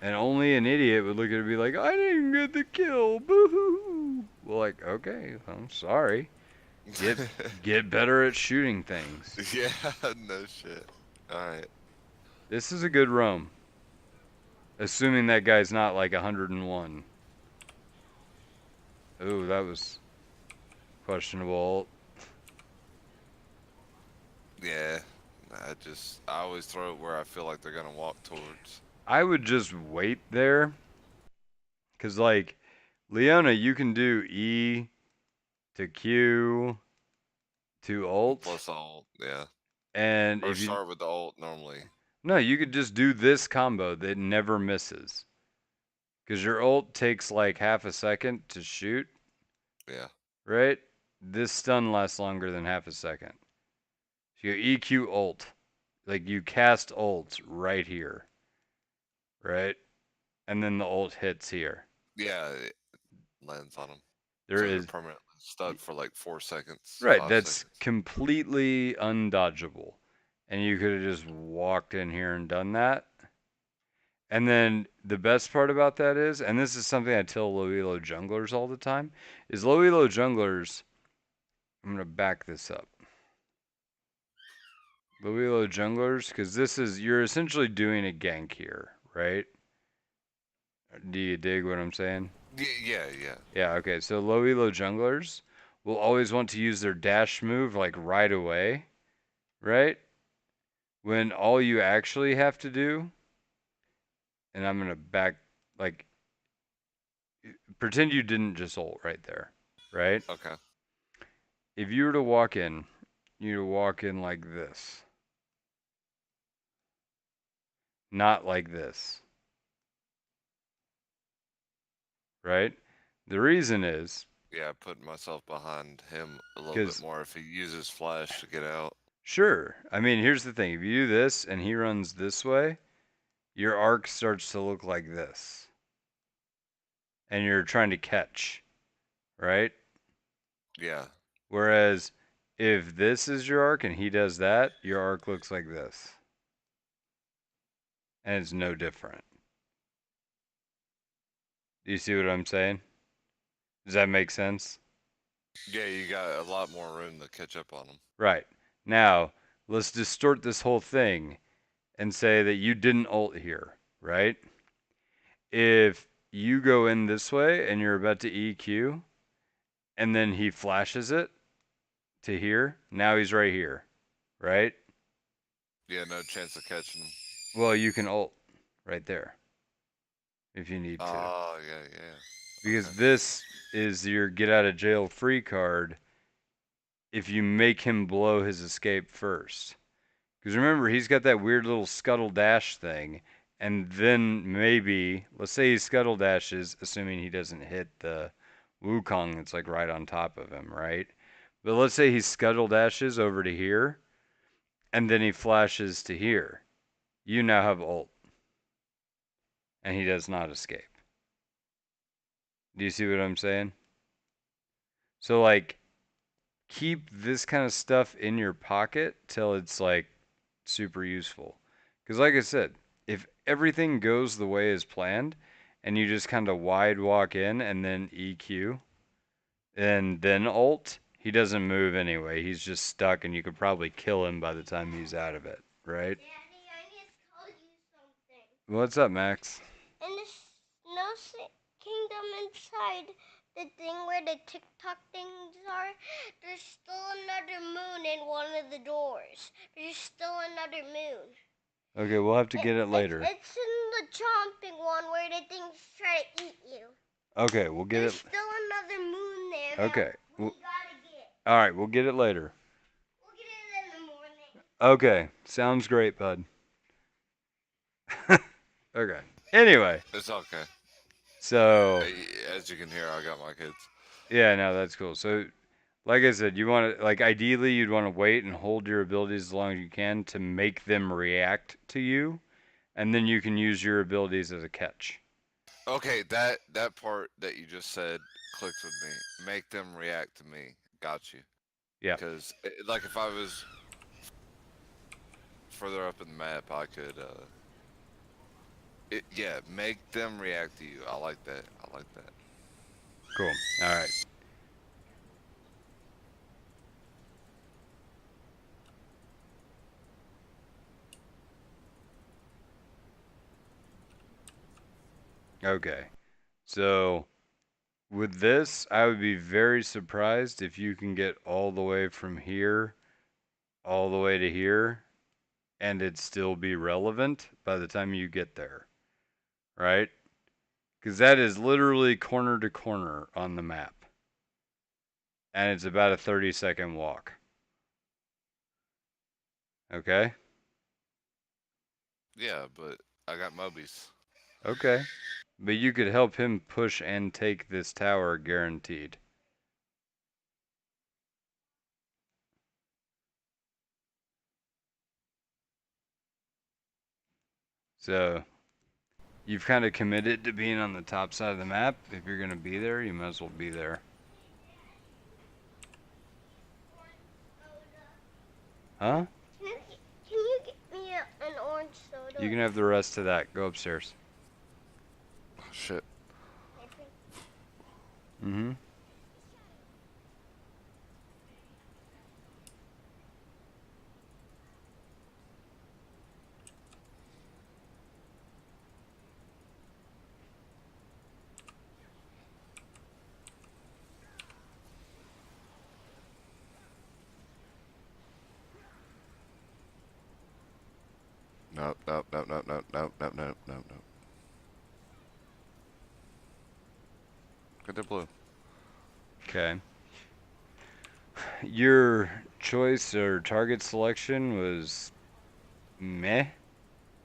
And only an idiot would look at it and be like, I didn't get the kill. Boo hoo. Well, like, okay, I'm sorry. Get better at shooting things. Yeah, no shit. All right. This is a good roam. Assuming that guy's not like 101. Ooh, that was questionable. Yeah. I always throw it where I feel like they're gonna walk towards. I would just wait there. Because, like, Leona, you can do E to Q to ult. Plus ult, yeah. And Or if you. start with the ult normally. No, you could just do this combo that never misses. Because your ult takes like half a second to shoot, Yeah. right? This stun lasts longer than half a second. So you EQ ult. Like you cast ult right here, right? And then the ult hits here. Yeah, it lands on them. There So they're is. permanently stuck for like 4 seconds, Right, five that's seconds. completely undodgeable. And you could have just walked in here and done that. And then the best part about that is, and this is something I tell low elo junglers all the time, is low elo junglers. I'm gonna back this up. Low elo junglers, because this is you're essentially doing a gank here, right? Do you dig what I'm saying? Yeah, yeah. Yeah. Okay. So low elo junglers will always want to use their dash move like right away, right? When all you actually have to do, and I'm gonna back like pretend you didn't just ult right there, right? Okay. If you were to walk in, you would walk in like this, not like this, right? The reason is Yeah, putting myself behind him a little bit because, more if he uses flash to get out. sure, I mean, here's the thing if you do this and he runs this way, your arc starts to look like this, and you're trying to catch, right? Yeah. Whereas if this is your arc and he does that, your arc looks like this, and it's no different. Do you see what I'm saying? Does that make sense? Yeah, you got a lot more room to catch up on him. Right. Now, let's distort this whole thing and say that you didn't ult here, right? If you go in this way and you're about to EQ and then he flashes it to here, now he's right here, right? Yeah, no chance of catching him. Well, you can ult right there if you need to. Oh, yeah, yeah. Because Okay. this is your get out of jail free card if you make him blow his escape first. Because remember, he's got that weird little scuttle dash thing. And then maybe, let's say he scuttle dashes, assuming he doesn't hit the Wukong that's like right on top of him, right? But let's say he scuttle dashes over to here, and then he flashes to here. You now have ult, and he does not escape. Do you see what I'm saying? So, like, keep this kind of stuff in your pocket till it's like super useful. Because, like I said, if everything goes the way as planned and you just kind of wide walk in and then EQ and then ult, he doesn't move anyway. He's just stuck and you could probably kill him by the time he's out of it. right? Daddy, I need to tell you something. What's up, Max? In the kingdom inside the thing where the TikTok things are, there's still another moon in one of the doors. There's still another moon. Okay, we'll have to get it later. It's in the chomping one where the things try to eat you. Okay, we'll get There's it. still another moon there. Okay. That we gotta get. All right, we'll get it later. We'll get it in the morning. Okay, sounds great, bud. Okay. Anyway, It's okay. so As you can hear, I got my kids. yeah, no, that's cool. So, like I said, you want to like ideally you'd want to wait and hold your abilities as long as you can to make them react to you, and then you can use your abilities as a catch. Okay, that part that you just said clicked with me. Make them react to me. Got you. Yeah. Because like if I was further up in the map, I could. Yeah, make them react to you. I like that. I like that. Cool. All right. Okay. So, with this, I would be very surprised if you can get all the way from here all the way to here and it still be relevant by the time you get there, right? Because that is literally corner to corner on the map. And it's about a 30-second walk. Okay? Yeah, but I got Mobies. Okay. But you could help him push and take this tower guaranteed. So, you've kind of committed to being on the top side of the map. If you're going to be there, you might as well be there. Huh? Can you get me an orange soda? You can have the rest of that. Go upstairs. Oh, shit. Mm-hmm. Nope, nope, nope, nope, nope, nope, nope, nope, nope, nope. Get the blue. Okay. Your choice or target selection was meh.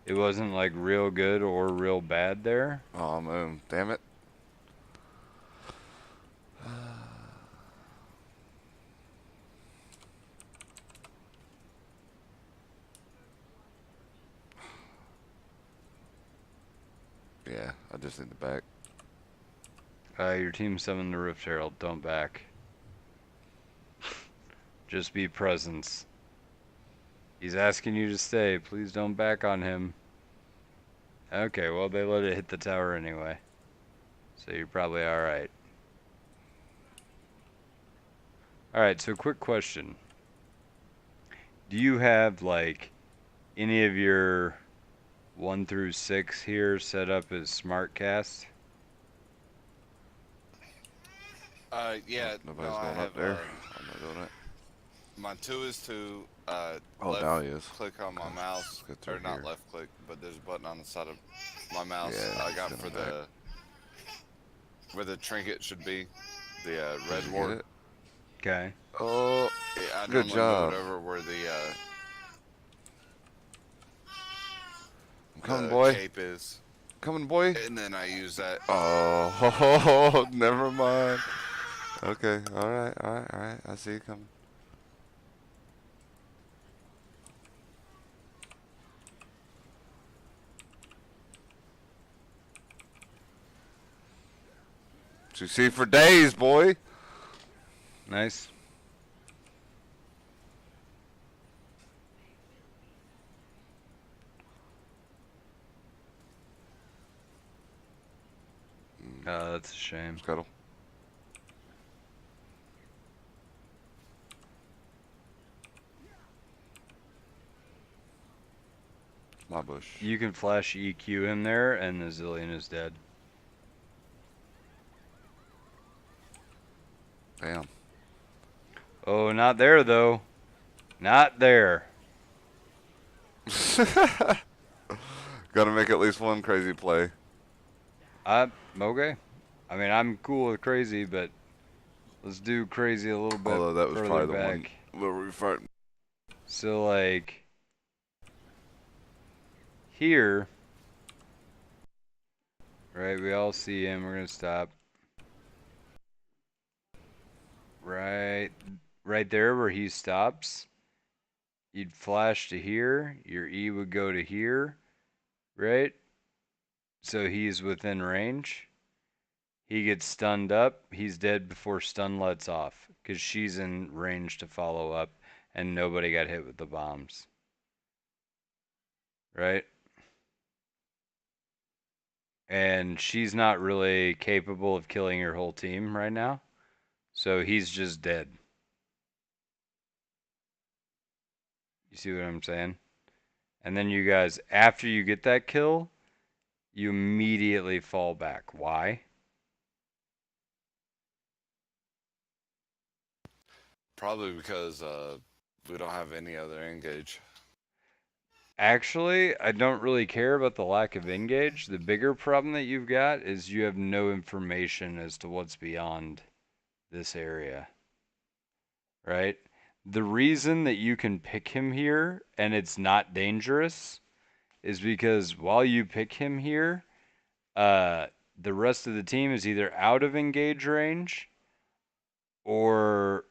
It wasn't like real good or real bad there. Oh, moon. Damn it. Yeah, I just need the back. Your team summoned the Rift Herald. Don't back. Just be presence. He's asking you to stay. Please don't back on him. Okay, well, they let it hit the tower anyway. So you're probably alright. Alright, so quick question. Do you have, like, any of your 1 through 6 here set up as smart cast? Yeah. Nobody's no, I going have, up there. I'm not doing it. My 2 is to Oh, left now he is. click on my mouse, Let's get or through not here. left click, but there's a button on the side of my mouse Yeah, I he's got gonna for back. where the trinket should be, the Did red you wart. get it? Okay. Oh, Yeah, I good normally job. move it over where I'm coming, the boy. cape is, Coming, boy. and then I use that. Oh, never mind. Okay, alright, alright, alright. I see you coming. You see for days, boy. Nice. That's a shame. Scuttle. My bush. You can flash EQ him there, and the Zillion is dead. Damn. Oh, not there though. Not there. Gotta make at least one crazy play. Okay. I mean, I'm cool with crazy, but let's do crazy a little bit Although that was further probably the one back. where we fight. So like here, right? We all see him. We're gonna stop. Right there where he stops. You'd flash to here. Your E would go to here, right? So he's within range. He gets stunned up. He's dead before stun lets off because she's in range to follow up, and nobody got hit with the bombs. Right? And she's not really capable of killing your whole team right now. So he's just dead. You see what I'm saying? And then you guys, after you get that kill, you immediately fall back. Why? Probably because we don't have any other engage. Actually, I don't really care about the lack of engage. The bigger problem that you've got is you have no information as to what's beyond this area. Right? The reason that you can pick him here and it's not dangerous is because while you pick him here, the rest of the team is either out of engage range or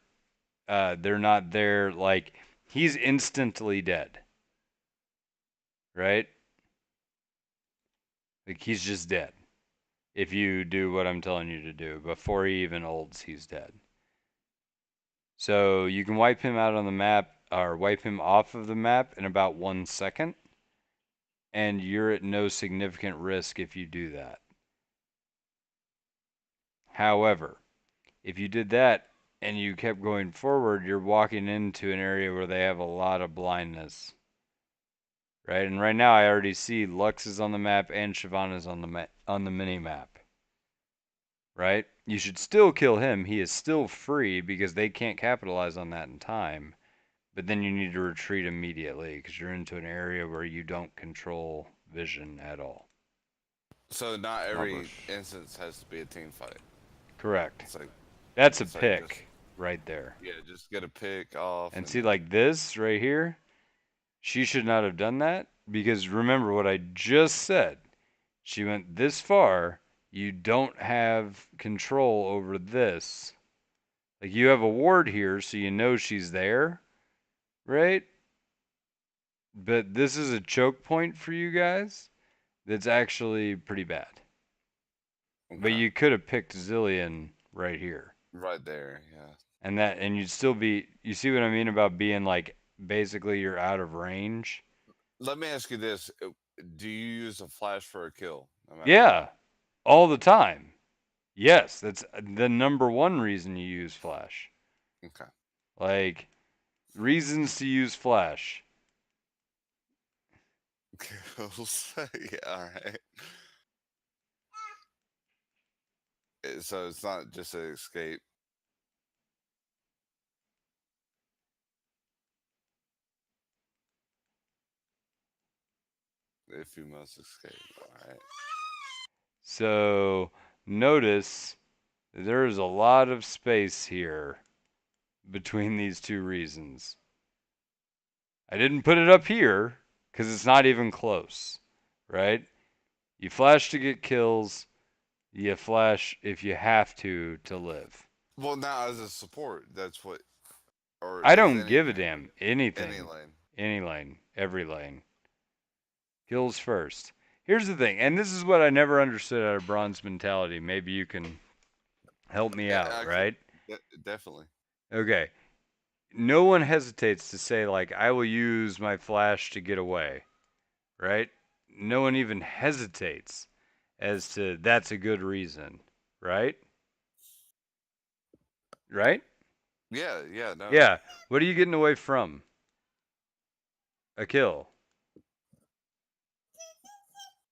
they're not there. Like, he's instantly dead. Right? Like, he's just dead. If you do what I'm telling you to do, before he even ults, he's dead. So you can wipe him out on the map, or wipe him off of the map in about 1 second, and you're at no significant risk if you do that. However, if you did that and you kept going forward, you're walking into an area where they have a lot of blindness. Right? And right now I already see Lux is on the map and Shyvana's on the mini map. Right? You should still kill him. He is still free because they can't capitalize on that in time. But then you need to retreat immediately because you're into an area where you don't control vision at all. So not My every bush. instance has to be a team fight. Correct. It's like That's a it's like just pick right there. yeah, just get a pick off And and see, then like this right here, she should not have done that because remember what I just said. She went this far. You don't have control over this. Like you have a ward here, so you know she's there, right? But this is a choke point for you guys that's actually pretty bad. But okay. you could have picked Zillion right here. Right there, yeah. And you'd still be, you see what I mean about being like basically you're out of range? Let me ask you this: do you use a flash for a kill, no matter what? Yeah, all the time. Yes, that's the number one reason you use flash. Okay. Like reasons to use flash. Kills. Yeah. All right. So it's not just an escape. If you must escape. All right. So notice there's a lot of space here between these two reasons. I didn't put it up here because it's not even close, right? You flash to get kills. You flash if you have to live. Well, now as a support, that's what, or I is don't give a anything, damn. any Anything. lane. Any lane. Every lane. Kills first. Here's the thing, and this is what I never understood out of Bronze mentality. Maybe you can help me Yeah, out, I could right? definitely. Okay. No one hesitates to say, like, I will use my flash to get away, right? No one even hesitates as to that's a good reason, right? Right? Yeah, yeah, no. Yeah. What are you getting away from? A kill.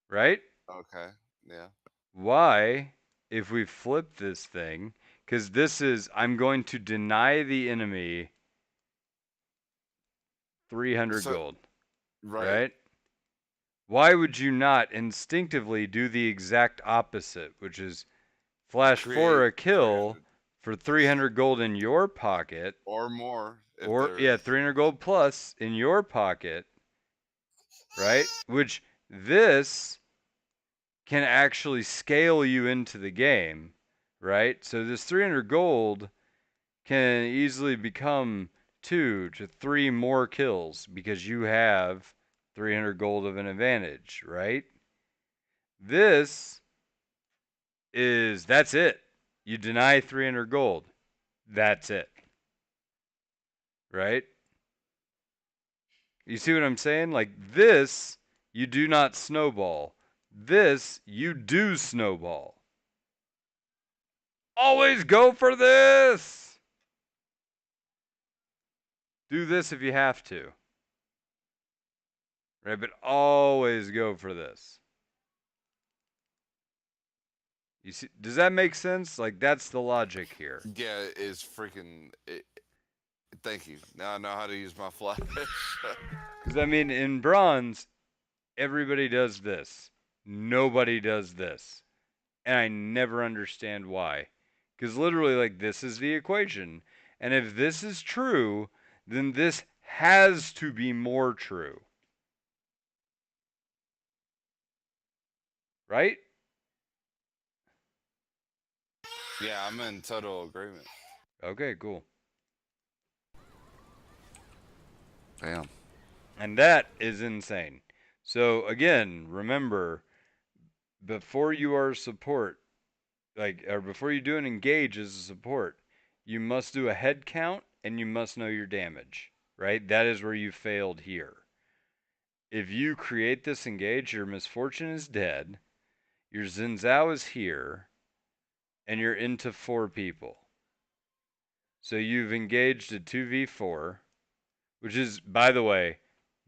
right? Okay. Yeah. Why, if we flip this thing, because this is, I'm going to deny the enemy 300 So gold, right. right? Why would you not instinctively do the exact opposite, which is flash for Create a kill 300 for 300 gold in your pocket, or more if or, they're. yeah, 300 gold plus in your pocket, right? Which this can actually scale you into the game, right? So this 300 gold can easily become 2 to 3 more kills because you have 300 gold of an advantage, right? This that's it. You deny 300 gold. That's it. Right? You see what I'm saying? Like this, you do not snowball. This, you do snowball. Always go for this. Do this if you have to. Right? But always go for this. You see, does that make sense? Like that's the logic here. Yeah, is freaking. Thank you. Now I know how to use my flash. Because I mean, in bronze, everybody does this. Nobody does this. And I never understand why. Because literally, like, this is the equation. And if this is true, then this has to be more true. Right? Yeah, I'm in total agreement. Okay, cool. Damn. And that is insane. So, again, remember, before you are support, like, or before you do an engage as a support, you must do a head count and you must know your damage. Right? That is where you failed here. If you create this engage, your misfortune is dead, your Zinzao is here, and you're into 4 people. So you've engaged a 2v4, which is, by the way,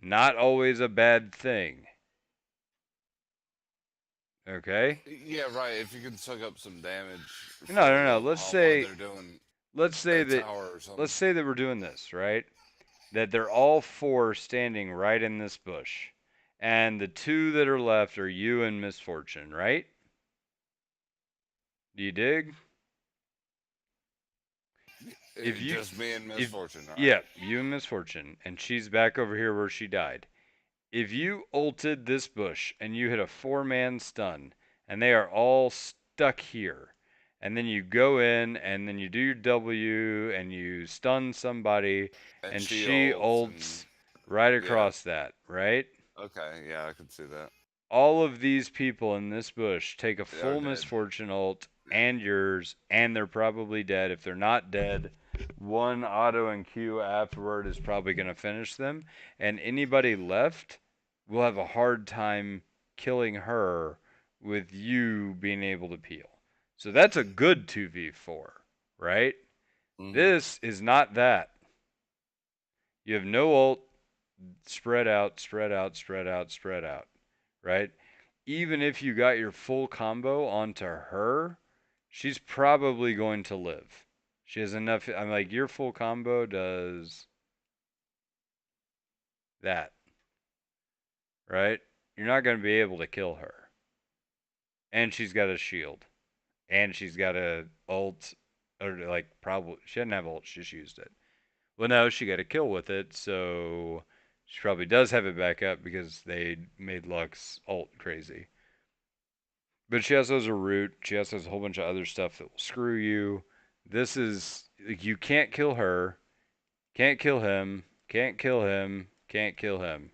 not always a bad thing. Okay? Yeah, right. If you can suck up some damage No, for a no, no. little Let's while while say they're doing let's say a that tower or something. let's say that we're doing this, right? That they're all 4 standing right in this bush. And the 2 that are left are you and misfortune, right? Do you dig? If you Just me and if misfortune, all yeah, right? you and misfortune, and she's back over here where she died. If you ulted this bush and you hit a 4-man stun, and they are all stuck here, and then you go in and then you do your W and you stun somebody, And and she she ults and ults right yeah. across that, right? Okay, yeah, I can see that. All of these people in this bush take a They are full dead. misfortune ult Yeah. and yours, and they're probably dead. If they're not dead, one auto and Q afterward is probably going to finish them. And anybody left will have a hard time killing her with you being able to peel. So that's a good 2v4, right? Hmm. This is not that. You have no ult, spread out, spread out, spread out, spread out, right? Even if you got your full combo onto her, she's probably going to live. She has enough. I'm like, your full combo does that, right? You're not going to be able to kill her. And she's got a shield. And she's got a ult. Or, like, probably. She didn't have ult. She just used it. Well, no, she got a kill with it. So she probably does have it back up because they made Lux ult crazy. But she also has a root. She also has a whole bunch of other stuff that will screw you. This is like, you can't kill her, can't kill him, can't kill him, can't kill him.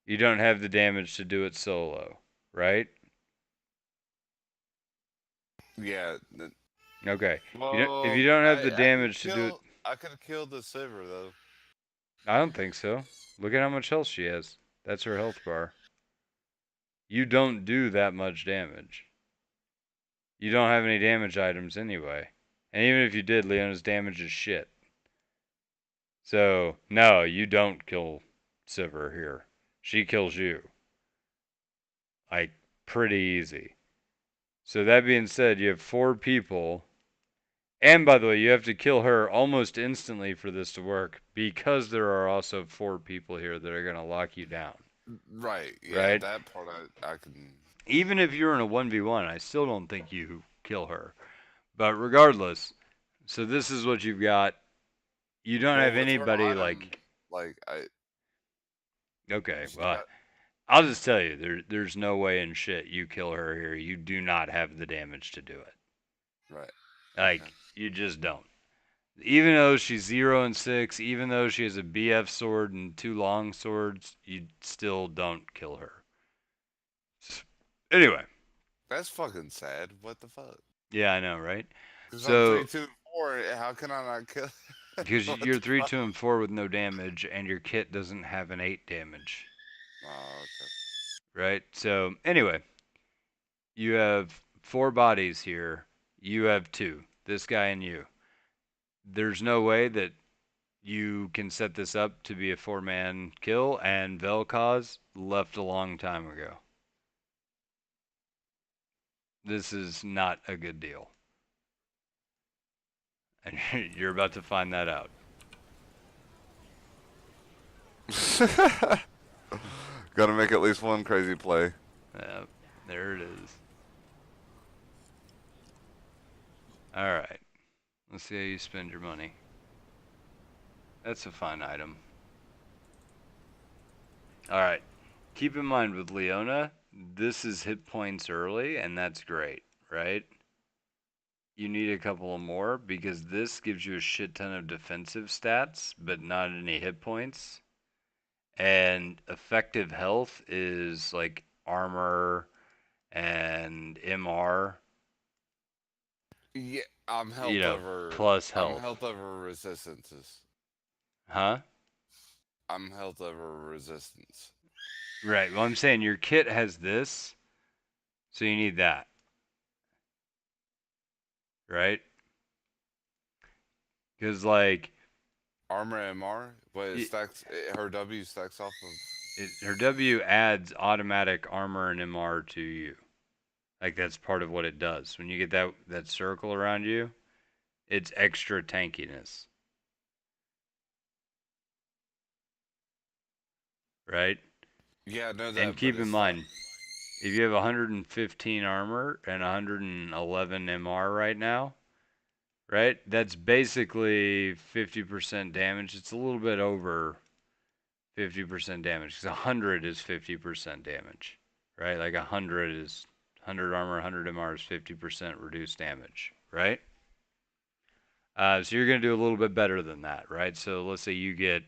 You don't have the damage to do it solo, right? Yeah. Okay. If you Well, don't have the I could damage to do it, kill. I could kill the Sivir though. I don't think so. Look at how much health she has. That's her health bar. You don't do that much damage. You don't have any damage items anyway. And even if you did, Leona's damage is shit. So, no, you don't kill Sivir here. She kills you. Like, pretty easy. So that being said, you have 4 people. And by the way, you have to kill her almost instantly for this to work because there are also 4 people here that are going to lock you down. Right. Yeah, Right? that part I can. Even if you're in a 1v1, I still don't think you kill her. But regardless, so this is what you've got. You don't Well, have with her anybody item, like. like Okay, she's well, got. I'll just tell you, there's no way in shit you kill her here. You do not have the damage to do it. Right. Okay. Like, you just don't. Even though she's 0 and 6, even though she has a BF sword and 2 long swords, you still don't kill her. Anyway, That's fucking sad. What the fuck? yeah, I know, right? Because I'm So, 3, 2, 4. How can I not kill? because What you're the 3, fuck? 2, and 4 with no damage, and your kit doesn't have an 8 damage, Oh, okay. right? So, anyway, you have 4 bodies here. You have 2. This guy and you. There's no way that you can set this up to be a 4-man kill, and Vel'Koz left a long time ago. This is not a good deal. And you're about to find that out. Gotta make at least one crazy play. There it is. Alright. Let's see how you spend your money. That's a fine item. Alright. Keep in mind with Leona, this is hit points early, and that's great, right? You need a couple more because this gives you a shit ton of defensive stats, but not any hit points. And effective health is like armor and MR, Yeah, I'm health over. plus I'm health. health over resistances. Huh? I'm health over resistance. Right. Well, I'm saying your kit has this, so you need that. Right? Because, like, Armor MR. But it it, stacks. Her W stacks off of. her W adds automatic armor and MR to you. Like, that's part of what it does. When you get that circle around you, it's extra tankiness. Right? Yeah, I know And that, but keep in it's not. mind, if you have 115 armor and 111 MR right now, right? That's basically 50% damage. It's a little bit over 50% damage because 100 is 50% damage, right? Like 100 is 100 armor, 100 MR is 50% reduced damage, right? So you're going to do a little bit better than that, right? So let's say you get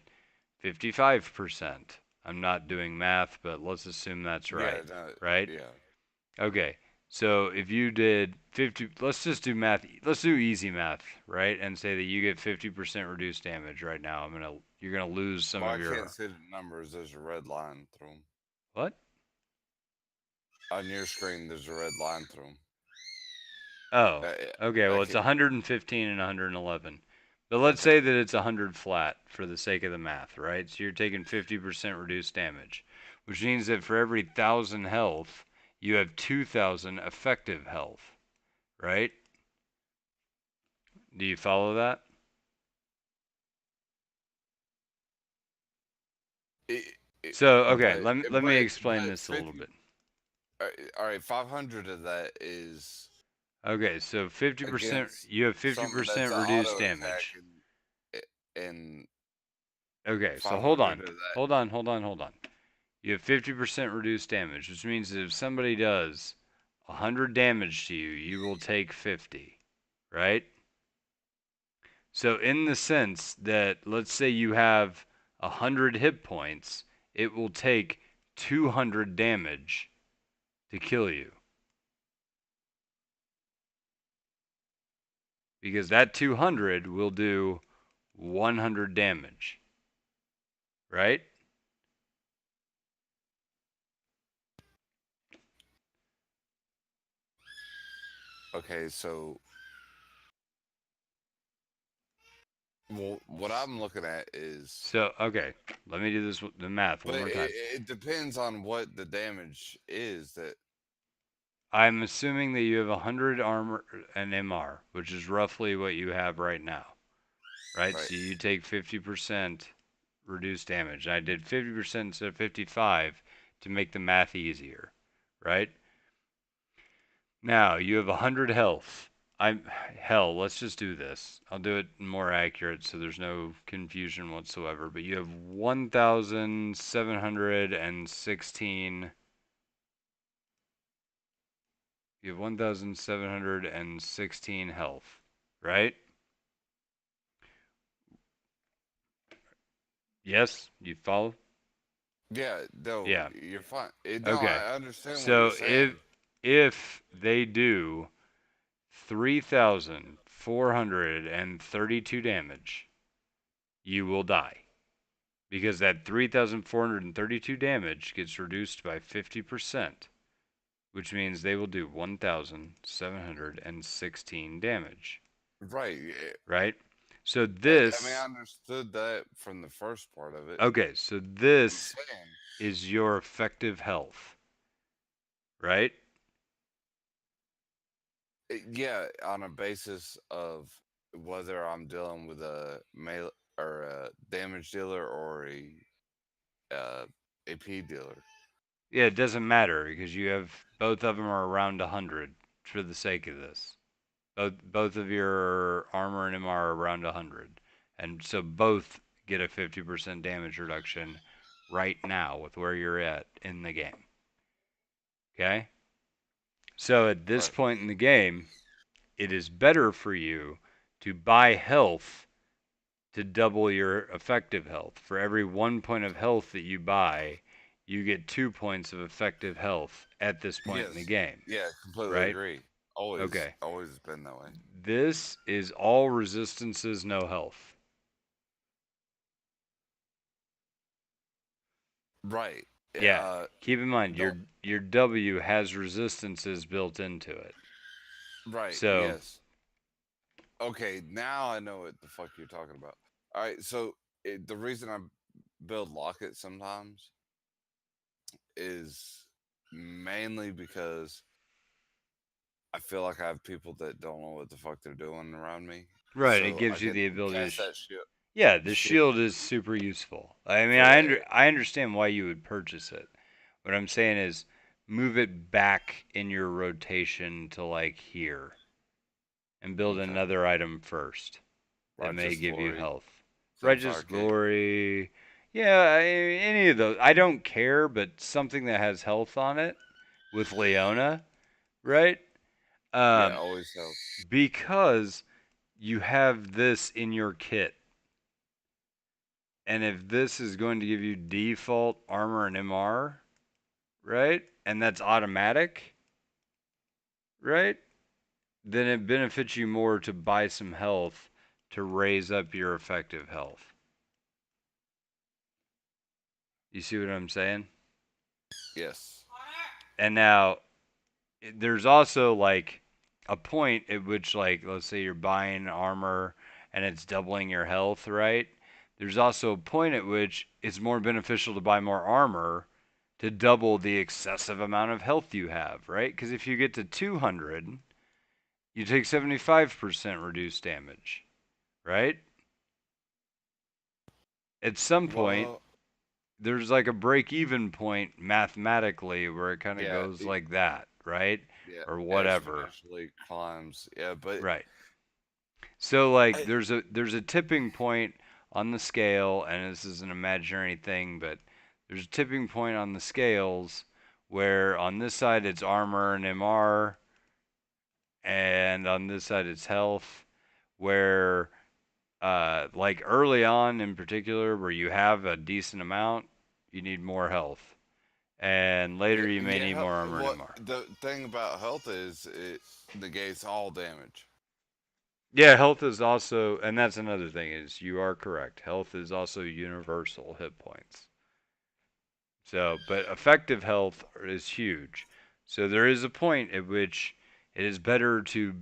55%. I'm not doing math, but let's assume that's Yeah, right, no, right? yeah. Okay. So if you did 50, let's just do math. Let's do easy math, right? And say that you get 50% reduced damage right now. You're gonna lose some Well, of I can't your see the numbers. There's a red line through them. what? On your screen, there's a red line through them. Oh, okay. I Well, it's can't. 115 and 111. But let's Okay. say that it's 100 flat for the sake of the math, right? So you're taking 50% reduced damage, which means that for every 1,000 health, you have 2,000 effective health, right? Do you follow that? It, it, So, okay, but let me explain but this a little 50. bit. All right, 500 of that is Okay, so 50%, against you have something that's 50% an reduced auto attack, damage. and Okay, so hold 500 on. of that. Hold on. You have 50% reduced damage, which means that if somebody does 100 damage to you, you will take 50, right? So in the sense that let's say you have 100 hit points, it will take 200 damage to kill you. Because that 200 will do 100 damage, right? Okay, so well, what I'm looking at is, So, okay, let me do the math but one more time. it depends on what the damage is that I'm assuming that you have 100 armor and MR, which is roughly what you have right now, right? Right. So you take 50% reduced damage. I did 50% instead of 55 to make the math easier, right? Now you have 100 health. Hell, let's just do this. I'll do it more accurate so there's no confusion whatsoever. But you have 1,716. You have 1,716 health, right? Yes, you follow? Yeah, no, Yeah. you're fine. No, Okay. I understand what you're So if saying. if they do 3,432 damage, you will die. Because that 3,432 damage gets reduced by 50%, which means they will do 1,716 damage, Right. right? So I mean, I this, understood that from the first part of it. okay, so I'm this saying, is your effective health, right? yeah, on a basis of whether I'm dealing with a melee or a damage dealer or uh, AP dealer. Yeah, it doesn't matter because you have both of them are around 100 for the sake of this. Both of your armor and MR are around 100. And so both get a 50% damage reduction right now with where you're at in the game. Okay? So at this Right. point in the game, it is better for you to buy health to double your effective health. For every 1 point of health that you buy, you get 2 points of effective health at this point in the Yes. game, Yeah, completely right? agree. Always, Okay. always been that way. This is all resistances, no health. Right. Yeah. Keep in mind Don't. your W has resistances built into it. Right. So Yes. Okay. Now I know what the fuck you're talking about. All right. So the reason I build locket sometimes is mainly because I feel like I have people that don't know what the fuck they're doing around me. right, it So I gives you can the ability to cast that shit. yeah, the Shit shield is super useful. I mean, for I understand why you would purchase it. What I'm saying is move it back in your rotation to like here and build okay. another item first that may Righteous give you glory, health. Righteous Sunfire Cape. glory. Yeah, any of those. I don't care, but something that has health on it with Leona, right? Yeah, Um, always helps. because you have this in your kit. And if this is going to give you default armor and MR, right? And that's automatic, right? Then it benefits you more to buy some health to raise up your effective health. You see what I'm saying? Yes. And now there's also like a point at which, like, let's say you're buying armor and it's doubling your health, right? There's also a point at which it's more beneficial to buy more armor to double the excessive amount of health you have, right? Because if you get to 200, you take 75% reduced damage, right? At some point, Well, there's like a break even point mathematically where it kind of yeah, goes like that, right? yeah, Or whatever, exponentially climbs. Yeah, but right? So like I, there's a tipping point on the scale, and this is an imaginary thing, but there's a tipping point on the scales where on this side it's armor and MR, and on this side it's health, where like early on in particular where you have a decent amount, you need more health. And yeah, later you may yeah. need more armor and What MR. the thing about health is it negates all damage. Yeah, health is also, and that's another thing is you are correct. Health is also universal hit points. So, but effective health is huge. So there is a point at which it is better to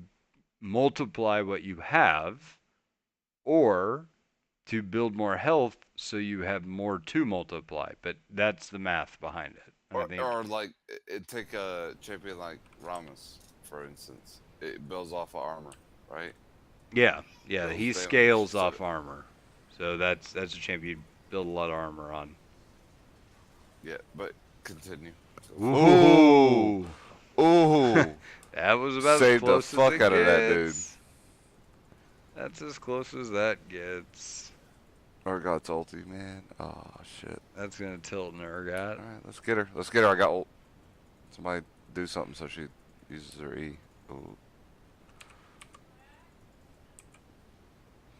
multiply what you have or to build more health so you have more to multiply. But that's the math behind it. trying to think. Or like take a champion like Ramus, for instance. It builds off of armor, right? Yeah, Builds he damage. scales off armor, so that's a champion you build a lot of armor on. Yeah, but continue. Ooh. Ooh. That was about as Saved the close as fuck it out of that dude. gets. That's as close as that gets. Urgot's ulti, man. Oh, shit. That's gonna tilt an Urgot. Alright, let's get her. Let's get her. I got ult. Somebody do something so she uses her E. Ooh.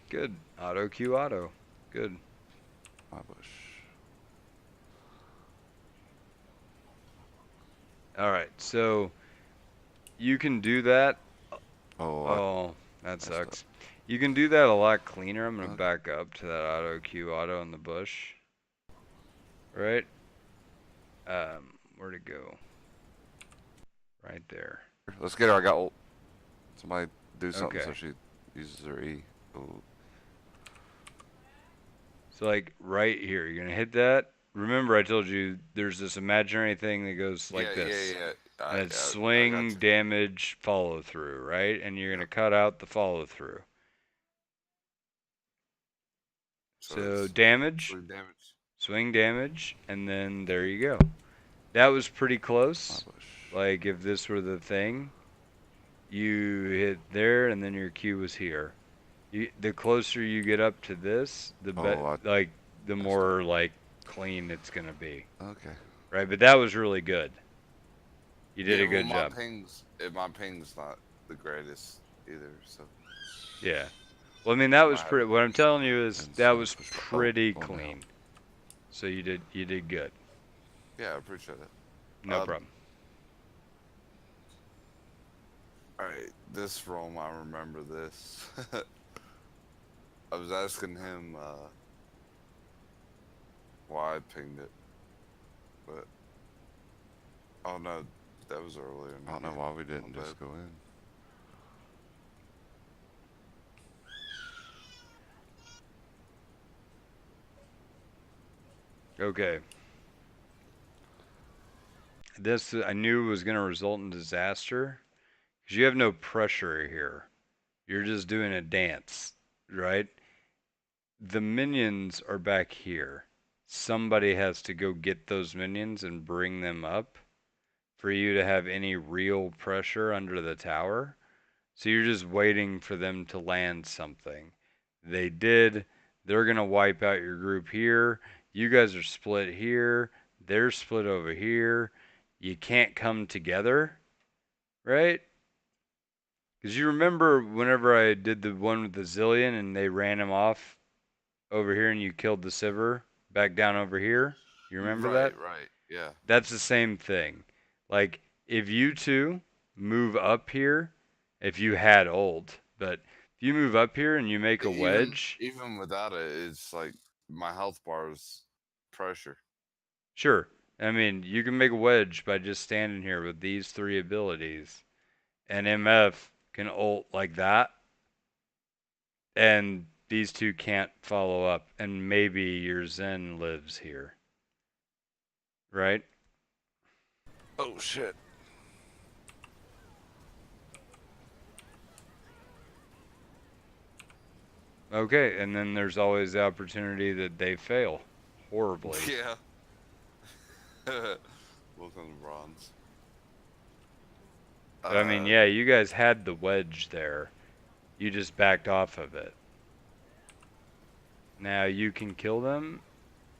Good. Auto Q auto. Good. My bush. Alright, so you can do that. Oh, Oh, that messed sucks. You can do that a lot cleaner. I'm gonna Okay. back up to that auto Q auto in the bush. Right? Where'd it go? Right there. let's get her. I got ult. Somebody do something Okay. so she uses her E. Ooh. So like right here, you're gonna hit that. Remember I told you there's this imaginary thing that goes like this. Yeah. And it's I got swing, you. damage, follow through, right? And you're gonna cut out the follow through. So it's damage, damage. swing damage, and then there you go. That was pretty My close. bush. Like if this were the thing, you hit there and then your Q was here. The closer you get up to this, the like the more like clean it's gonna be. Okay. Right? But that was really good. You did a good well, job. my ping's not the greatest either, so. Yeah. Well, I mean that was Might pretty. have- What I'm telling you is And that so was push the- pretty oh, no. clean. So you did good. Yeah, I appreciate it. No problem. Alright, this roam, I remember this. I was asking him why I pinged it, but oh no, that was earlier. I don't know why we didn't My just bad. go in. Okay. This I knew was going to result in disaster because you have no pressure here. You're just doing a dance, right? The minions are back here. Somebody has to go get those minions and bring them up for you to have any real pressure under the tower. So you're just waiting for them to land something. They did. They're going to wipe out your group here. You guys are split here. They're split over here. You can't come together, right? Because you remember whenever I did the one with the Zillion and they ran him off over here and you killed the Sivir back down over here? You remember that? Right, yeah. That's the same thing. Like, if you two move up here, if you had ult, but if you move up here and you make a wedge, Even without it, it's like my health bar is pressure. sure. I mean, you can make a wedge by just standing here with these three abilities, and MF can ult like that, and these two can't follow up, and maybe your Zen lives here. Right? Oh shit. Okay, and then there's always the opportunity that they fail horribly. Yeah. Welcome to bronze. But I mean, yeah, you guys had the wedge there. You just backed off of it. Now you can kill them.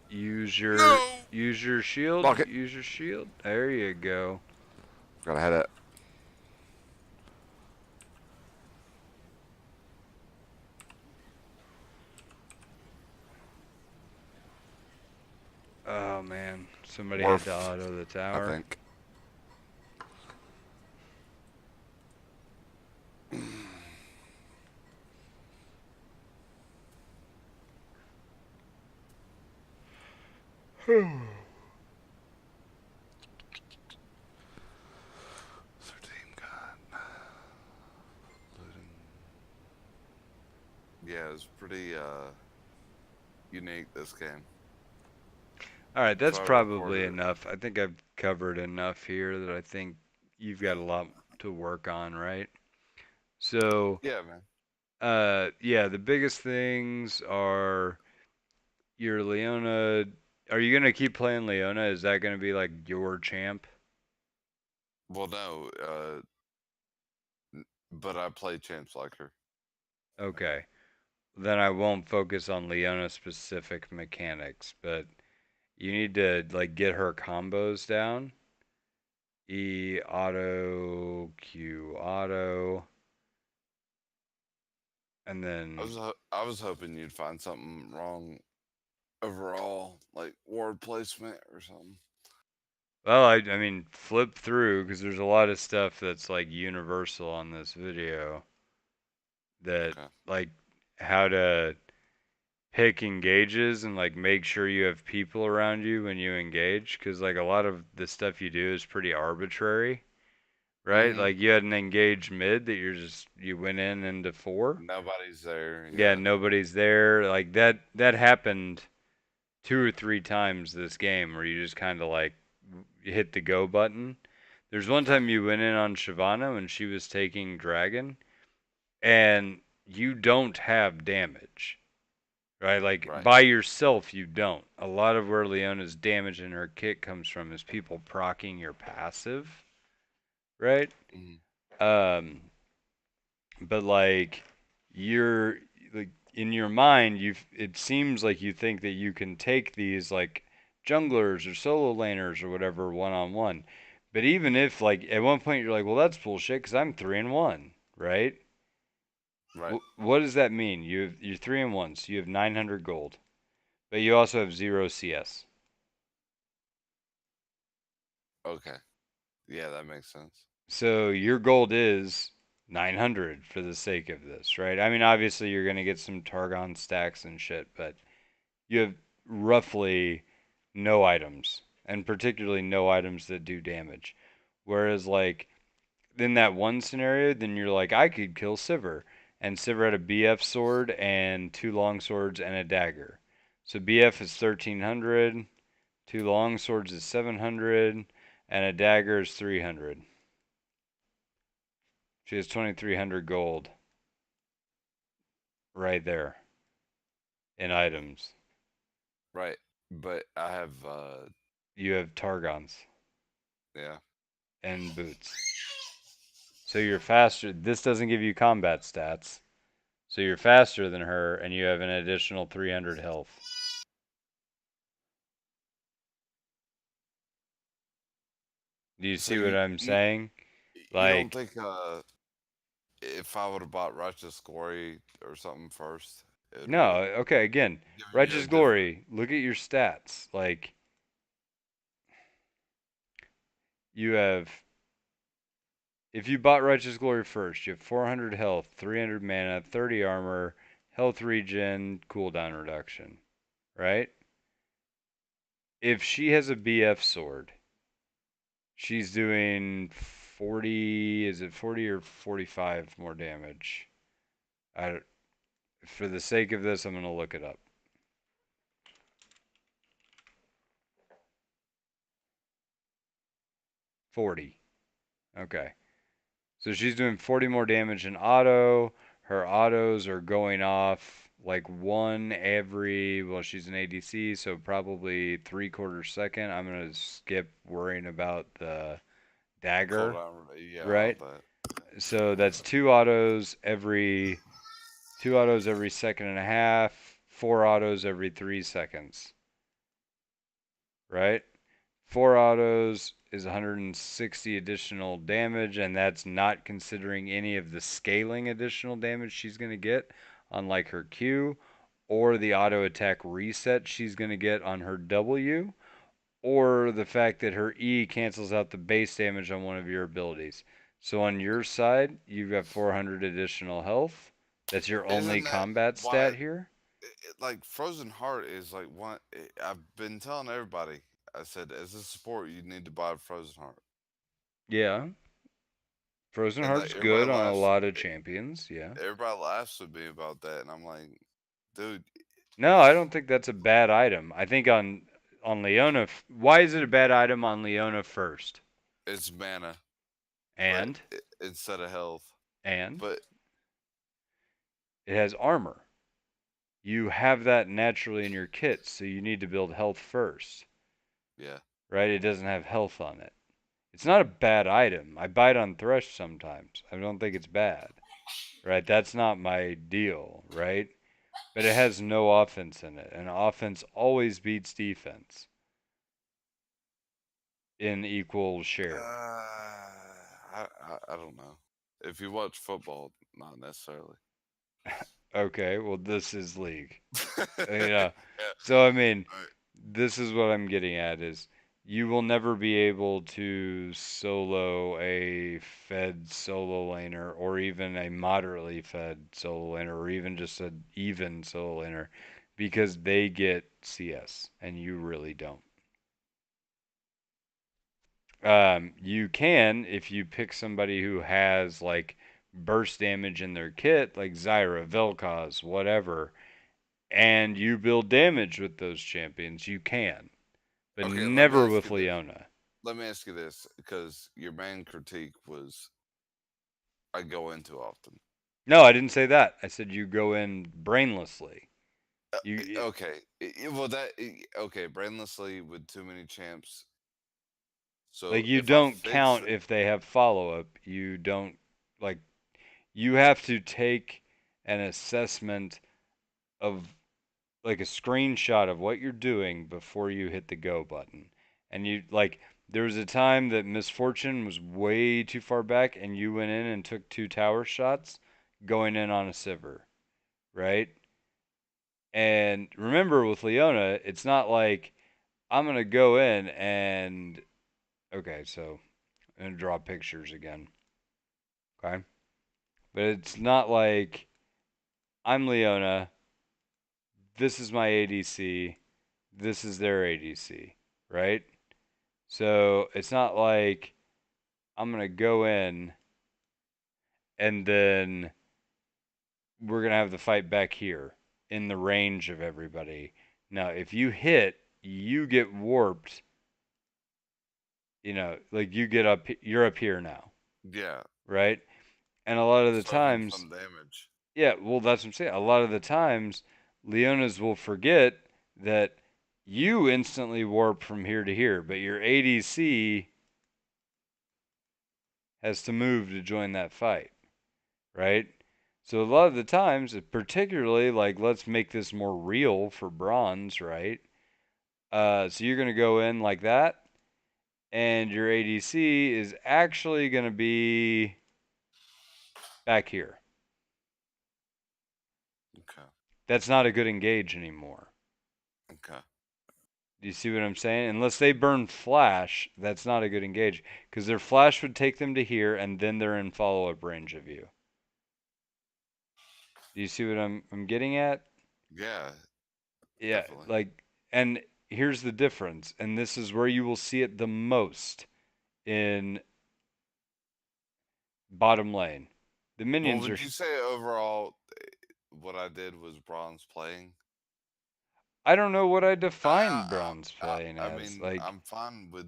Use your shield. Block it. Use your shield. There you go. Gotta have that. Oh man, somebody Worf, had to auto the I tower. think. What's our team got? Looting. Yeah, it was pretty unique this game. All right, If that's I probably recorded it. enough. I think I've covered enough here that I think you've got a lot to work on, right? So, Yeah, man. yeah, the biggest things are your Leona. Are you gonna keep playing Leona? Is that gonna be like your champ? Well, no, but I play champs like her. Okay. Then I won't focus on Leona specific mechanics, but you need to like get her combos down. E auto, Q auto, and then I was hoping you'd find something wrong overall, like ward placement or something. well, I mean flip through because there's a lot of stuff that's like universal on this video that Okay. like how to pick engages and like make sure you have people around you when you engage because like a lot of the stuff you do is pretty arbitrary, right? Mm-hmm. Like you had an engaged mid that you went in into four. Nobody's there. Yeah, Yeah. nobody's there. Like that happened two or three times this game where you just kind of like hit the go button. There's one time you went in on Shyvana when she was taking dragon and you don't have damage. Right? Like Right. by yourself, you don't. A lot of where Leona's damage in her kit comes from is people procking your passive, right? Mm-hmm. Um, but like you're like in your mind, it seems like you think that you can take these like junglers or solo laners or whatever one on one. But even if like at one point you're like, well, that's bullshit because I'm 3-1, right? Right. What does that mean? You're 3-1, so you have 900 gold, but you also have 0 CS. Okay. Yeah, that makes sense. So your gold is 900 for the sake of this, right? I mean, obviously you're going to get some Targon stacks and shit, but you have roughly no items, and particularly no items that do damage. Whereas, like, in that one scenario, then you're like, I could kill Sivir. And Sivir had a BF sword and two long swords and a dagger. So BF is 1300, two long swords is 700, and a dagger is 300. She has 2300 gold right there in items. Right. But I have You have Targons yeah. and boots. So you're faster. This doesn't give you combat stats. So you're faster than her and you have an additional 300 health. Do you So see what I'm saying? you don't Like, think if I would have bought Righteous Glory or something first, it would no, have okay, again, given me a Righteous different. Glory, look at your stats. Like, you have, if you bought Righteous Glory first, you have 400 health, 300 mana, 30 armor, health regen, cooldown reduction, right? If she has a BF sword, she's doing 40, is it 40 or 45 more damage? I, for the sake of this, I'm going to look it up. 40. Okay. So she's doing 40 more damage in auto. Her autos are going off like one every, well, she's an ADC, so probably 3/4 second. I'm going to skip worrying about the dagger, Cooldown. Yeah, all right? that. So that's two autos every second and a half, four autos every 3 seconds, right? Four autos is 160 additional damage, and that's not considering any of the scaling additional damage she's going to get on like her Q or the auto attack reset she's going to get on her W or the fact that her E cancels out the base damage on one of your abilities. So on your side, you've got 400 additional health. That's your only Isn't that combat why? stat here. Like Frozen Heart is like one. I've been telling everybody. I said, as a support, you need to buy Frozen Heart, Yeah, Frozen and like Heart's good on a lot of eh, champions. Yeah. everybody laughs with me about that, and I'm like, dude, No, I don't think that's a bad item. I think on on Leona. Why is it a bad item on Leona first? It's mana, but And instead of health. and But it has armor. You have that naturally in your kit, so you need to build health first, yeah, right? It doesn't have health on it. It's not a bad item. I buy it on Thresh sometimes. I don't think it's bad, right? That's not my deal, right? But it has no offense in it, and offense always beats defense in equal share. I don't know. If you watch football, not necessarily. Okay, well, this is League. You Yeah. know, so I mean, Right. this is what I'm getting at is you will never be able to solo a fed solo laner or even a moderately fed solo laner or even just an even solo laner because they get CS and you really don't. You can if you pick somebody who has like burst damage in their kit, like Zyra, Vel'Koz, whatever, and you build damage with those champions, you can, but Okay, let me never ask with you this. Leona. Let me ask you this, because your main critique was I go into often. No, I didn't say that. I said you go in brainlessly. You Okay, well okay, brainlessly with too many champs. like So you if I don't fix, count if they have follow up. You don't like you have to take an assessment of like a screenshot of what you're doing before you hit the go button. And you like there was a time that Misfortune was way too far back and you went in and took 2 tower shots going in on a Sivir, right? And remember with Leona, it's not like I'm going to go in and okay, so I'm going to draw pictures again. Okay? But it's not like I'm Leona, this is my ADC, this is their ADC, right? So it's not like I'm going to go in and then we're going to have the fight back here in the range of everybody. Now, if you hit, you get warped, like you get up, you're up here now, yeah, right? And a lot of the serving times, some damage. yeah, well, that's what I'm saying. A lot of the times, Leonas will forget that you instantly warp from here to here, but your ADC has to move to join that fight, right? So a lot of the times, particularly like let's make this more real for bronze, right? So you're gonna go in like that, and your ADC is actually gonna be back here. Okay, That's not a good engage anymore. okay. Do you see what I'm saying? Unless they burn flash, that's not a good engage because their flash would take them to here, and then they're in follow-up range of you. Do you see what I'm getting at? Yeah, Yeah, definitely. like, and here's the difference, and this is where you will see it the most in bottom lane. The Well, minions are. would you say overall what I did was bronze playing? I don't know what I I, define bronze playing I as. mean, Like, I'm fine with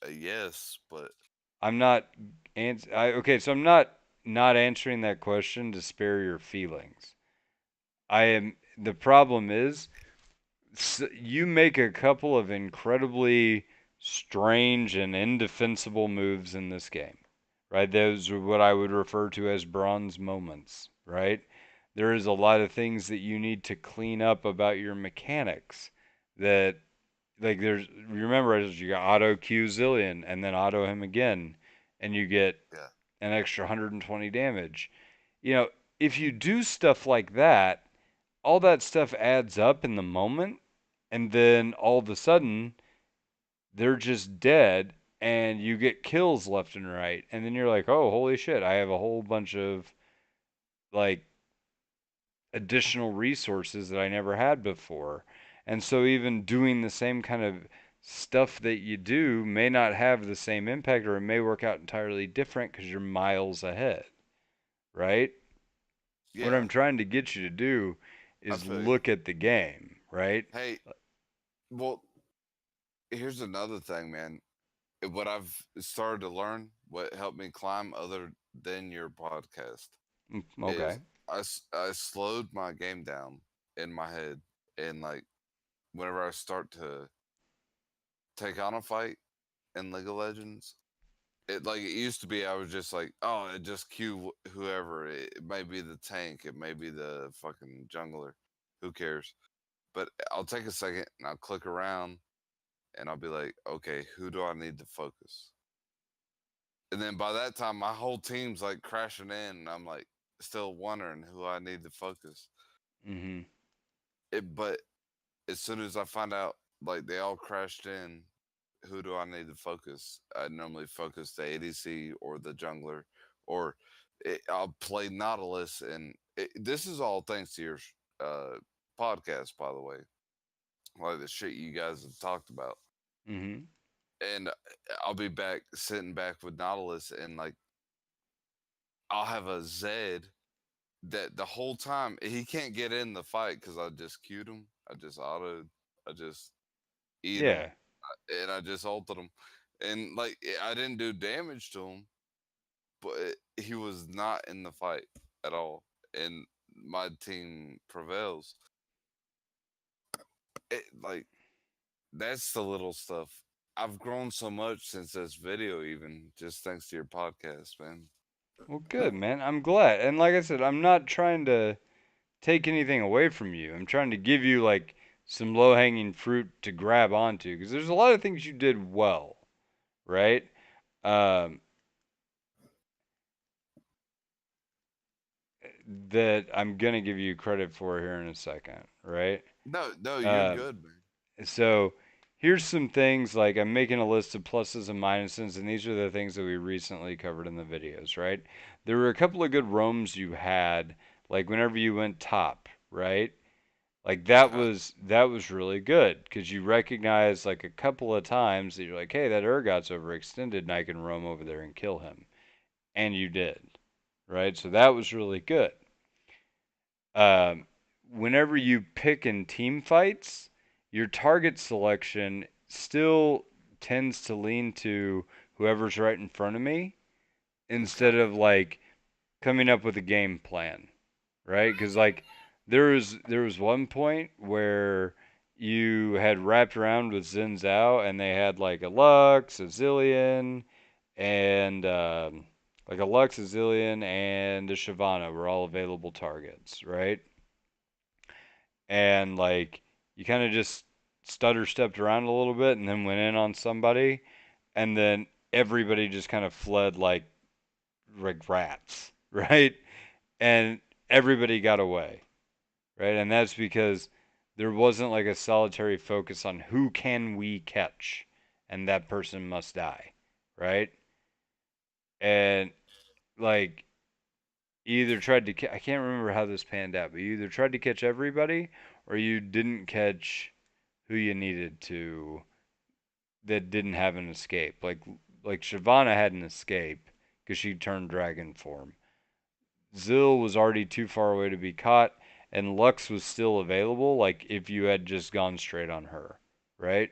a yes, but I'm not. Okay, so I'm not answering that question to spare your feelings. I am. The problem is you make a couple of incredibly strange and indefensible moves in this game, right? Those are what I would refer to as bronze moments, right? There is a lot of things that you need to clean up about your mechanics that like remember you got auto Q zillion and then auto him again and you get yeah, an extra 120 damage. You know, if you do stuff like that, all that stuff adds up in the moment, and then all of a sudden they're just dead, and you get kills left and right, and then you're like, oh, holy shit, I have a whole bunch of like additional resources that I never had before. And so even doing the same kind of stuff that you do may not have the same impact or it may work out entirely different because you're miles ahead, right? What yeah. I'm trying to get you to do I is feel you. look at the game, right? Hey, well, here's another thing, man. What I've started to learn, what helped me climb other than your podcast, is Okay. I slowed my game down in my head, and like whenever I start to take on a fight in League of Legends, it used to be I was just like, oh, it just queue whoever. It may be the tank, it may be the fucking jungler, who cares? But I'll take a second and I'll click around and I'll be like, okay, who do I need to focus? And then by that time, my whole team's like crashing in, and I'm like still wondering who I need to focus. Mm-hmm. But as soon as I find out like they all crashed in, who do I need to focus? I normally focus the ADC or the jungler, or I'll play Nautilus. And this is all thanks to your uh, podcast, by the way, like the shit you guys have talked about. Mm-hmm. And I'll be back sitting back with Nautilus, and like I'll have a Zed that the whole time he can't get in the fight because I just queued him. I just eat him, Yeah. and I just ulted him, and like I didn't do damage to him, but he was not in the fight at all, and my team prevails. Like that's the little stuff. I've grown so much since this video, even just thanks to your podcast, man. Well, good, man. I'm glad. And like I said, I'm not trying to take anything away from you. I'm trying to give you like some low-hanging fruit to grab onto because there's a lot of things you did well, right? Um, that I'm gonna give you credit for here in a second, right? No, no, you're Um, good, man. so here's some things like I'm making a list of pluses and minuses, and these are the things that we recently covered in the videos, right? There were a couple of good roams you had, like whenever you went top, right? Like Okay. that was really good because you recognize like a couple of times that you're like, hey, that Urgot's overextended, and I can roam over there and kill him, and you did, right? So that was really good. Um, Whenever you pick in team fights, your target selection still tends to lean to whoever's right in front of me instead Okay. of like coming up with a game plan, right? Because like there was one point where you had wrapped around with Xin Zhao and they had like a Lux, a Zillion, and like a Lux, a Zillion, and a Shyvana were all available targets, right? And like you kind of just stutter stepped around a little bit and then went in on somebody, and then everybody just kind of fled like rats, right? And everybody got away, right? And that's because there wasn't like a solitary focus on who can we catch, and that person must die, right? And like you either tried to I can't remember how this panned out, but you either tried to catch everybody or you didn't catch who you needed to that didn't have an escape. Like Shyvana had an escape because she turned dragon form. Zill was already too far away to be caught, and Lux was still available. Like if you had just gone straight on her, right?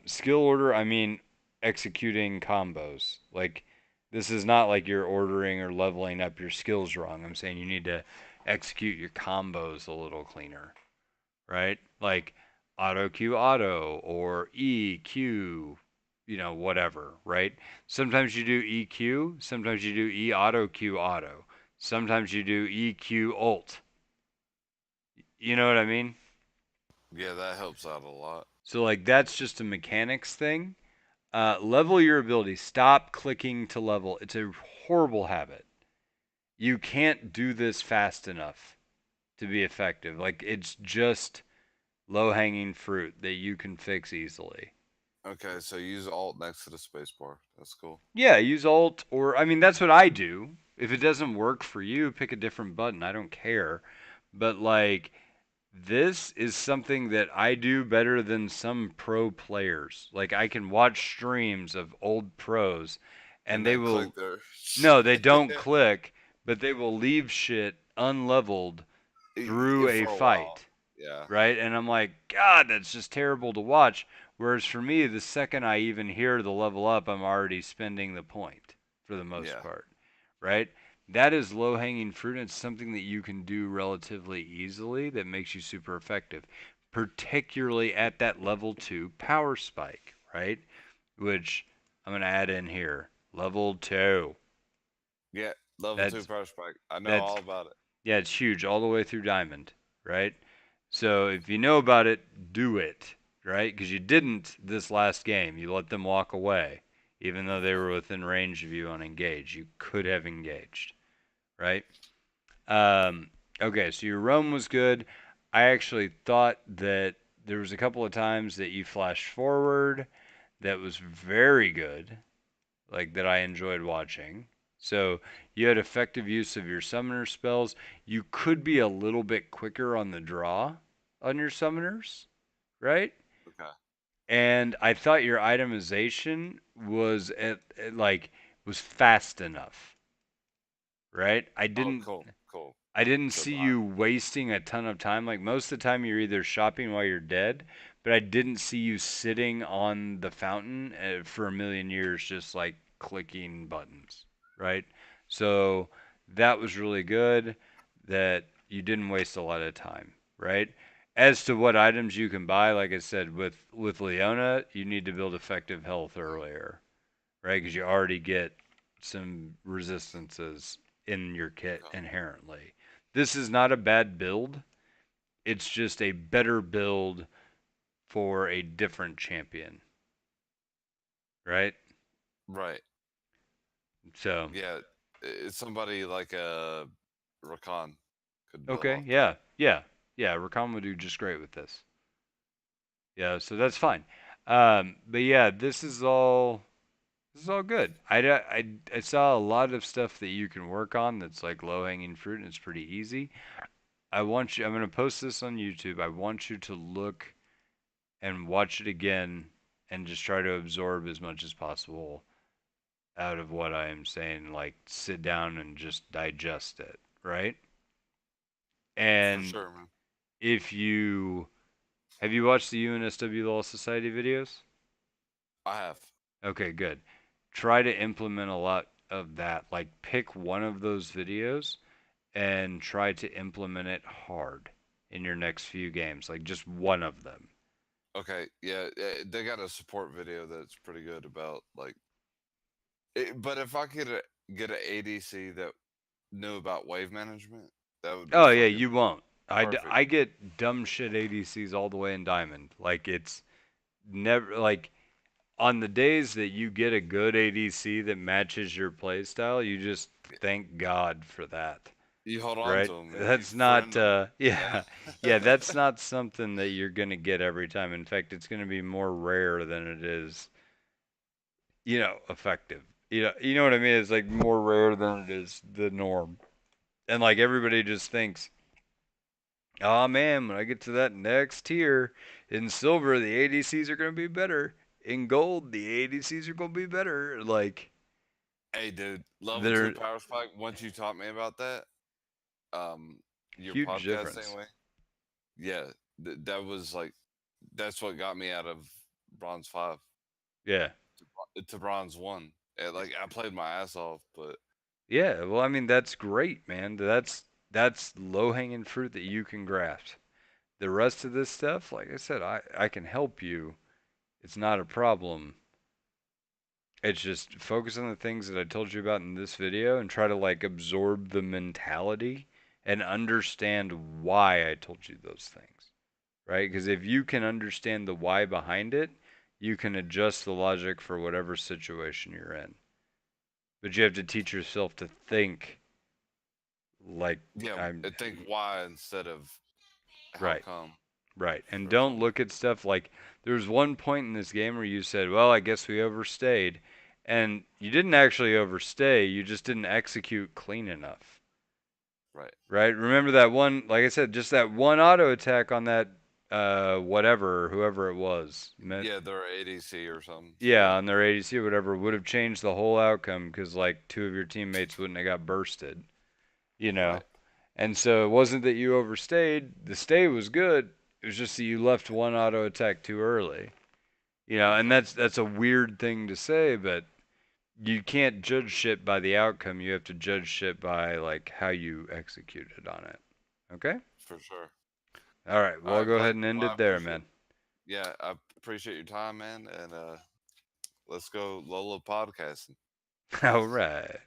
Skill order, I mean executing combos. Like this is not like you're ordering or leveling up your skills wrong. I'm saying you need to execute your combos a little cleaner, right? Like auto Q auto or EQ, whatever, right? Sometimes you do EQ, sometimes you do E auto Q auto, sometimes you do EQ ult. You know what I mean? Yeah, that helps out a lot. So like that's just a mechanics thing. Level your ability. Stop clicking to level. It's a horrible habit. You can't do this fast enough to be effective. Like it's just low hanging fruit that you can fix easily. Okay, so use Alt next to the spacebar. That's cool. Yeah, use Alt, or I mean, that's what I do. If it doesn't work for you, pick a different button. I don't care. But like, this is something that I do better than some pro players. Like, I can watch streams of old pros, and And they they click will, there. no, they don't click, but they will leave shit unleveled through a For a while. fight, Yeah. right? And I'm like, God, that's just terrible to watch. Whereas for me, the second I even hear the level up, I'm already spending the point for the most Yeah. part, right? That is low hanging fruit. And it's something that you can do relatively easily that makes you super effective, particularly at that level 2 power spike, right? Which I'm going to add in here. Level 2. Yeah. Level two That's power spike. I know that's all about it. yeah, it's huge all the way through diamond, right? So if you know about it, do it, right? Because you didn't this last game. You let them walk away, even though they were within range of you on engage. You could have engaged, right? Um, okay, so your roam was good. I actually thought that there was a couple of times that you flashed forward that was very good, like that I enjoyed watching. So you had effective use of your summoner spells. You could be a little bit quicker on the draw on your summoners, right? Okay. And I thought your itemization was like was fast enough, right? Oh, cool. Cool. I didn't So see you wasting a ton of time. Like most of the time, you're either shopping while you're dead, but I didn't see you sitting on the fountain for a million years, just like clicking buttons, right? So that was really good that you didn't waste a lot of time, right? As to what items you can buy, like I said, with Leona, you need to build effective health earlier, right? Because you already get some resistances in your kit okay. inherently. This is not a bad build. It's just a better build for a different champion, right? Right. So, Yeah. It's somebody like a Rakan could build okay, off that. yeah. Rakan would do just great with this. Yeah, so that's fine. But yeah, this is all good. I saw a lot of stuff that you can work on that's like low hanging fruit and it's pretty easy. I'm going to post this on YouTube. I want you to look and watch it again and just try to absorb as much as possible out of what I am saying. Like, sit down and just digest it, right? For And sure, man. if you have you watched the UNSW Law Society videos? I have. Okay, good. Try to implement a lot of that. Like, pick one of those videos and try to implement it hard in your next few games. Like, just one of them. Okay. Yeah. They got a support video that's pretty good about like. But if I could get an ADC that knew about wave management, that would be Oh yeah, fucking you won't. perfect. I get dumb shit ADCs all the way in Diamond. Like it's never like on the days that you get a good ADC that matches your playstyle, you just thank God for that, You hold on right? to them and you That's not friend them. yeah. Yeah. Yeah, that's not something that you're going to get every time. In fact, it's going to be more rare than it is, effective. You know what I mean? It's like more rare than it is the norm. And like everybody just thinks oh man, when I get to that next tier in silver, the ADCs are going to be better. In gold, the ADCs are going to be better. Like Hey, dude, level two they're power spike. Once you taught me about that, um, your huge podcasting difference. way, yeah, that was like that's what got me out of bronze 5 Yeah. to bronze 1. Like I played my ass off, but Yeah, well I mean that's great, man. That's low-hanging fruit that you can grasp. The rest of this stuff, like I said, I can help you. It's not a problem. It's just focus on the things that I told you about in this video and try to like absorb the mentality and understand why I told you those things. Right? Because if you can understand the why behind it, you can adjust the logic for whatever situation you're in. But you have to teach yourself to think like yeah, I'm think why instead of how right, come right. And or don't something. look at stuff like there was one point in this game where you said, well, I guess we overstayed. And you didn't actually overstay, you just didn't execute clean enough. Right. Right? Remember that one, like I said, just that one auto attack on that whatever, whoever it was. Yeah, they're ADC or something. Yeah, Yeah. on their ADC or whatever would have changed the whole outcome because like two of your teammates wouldn't have got bursted, you Right. know. And so it wasn't that you overstayed. The stay was good. It was just that you left one auto attack too early. And that's a weird thing to say, but you can't judge shit by the outcome. You have to judge shit by like how you executed on it. Okay? For sure. All right. All Well, I'll right, go Blake. ahead and end Well, I it there, appreciate. man. Yeah, I appreciate your time, man, and let's go Lola podcasting. All right.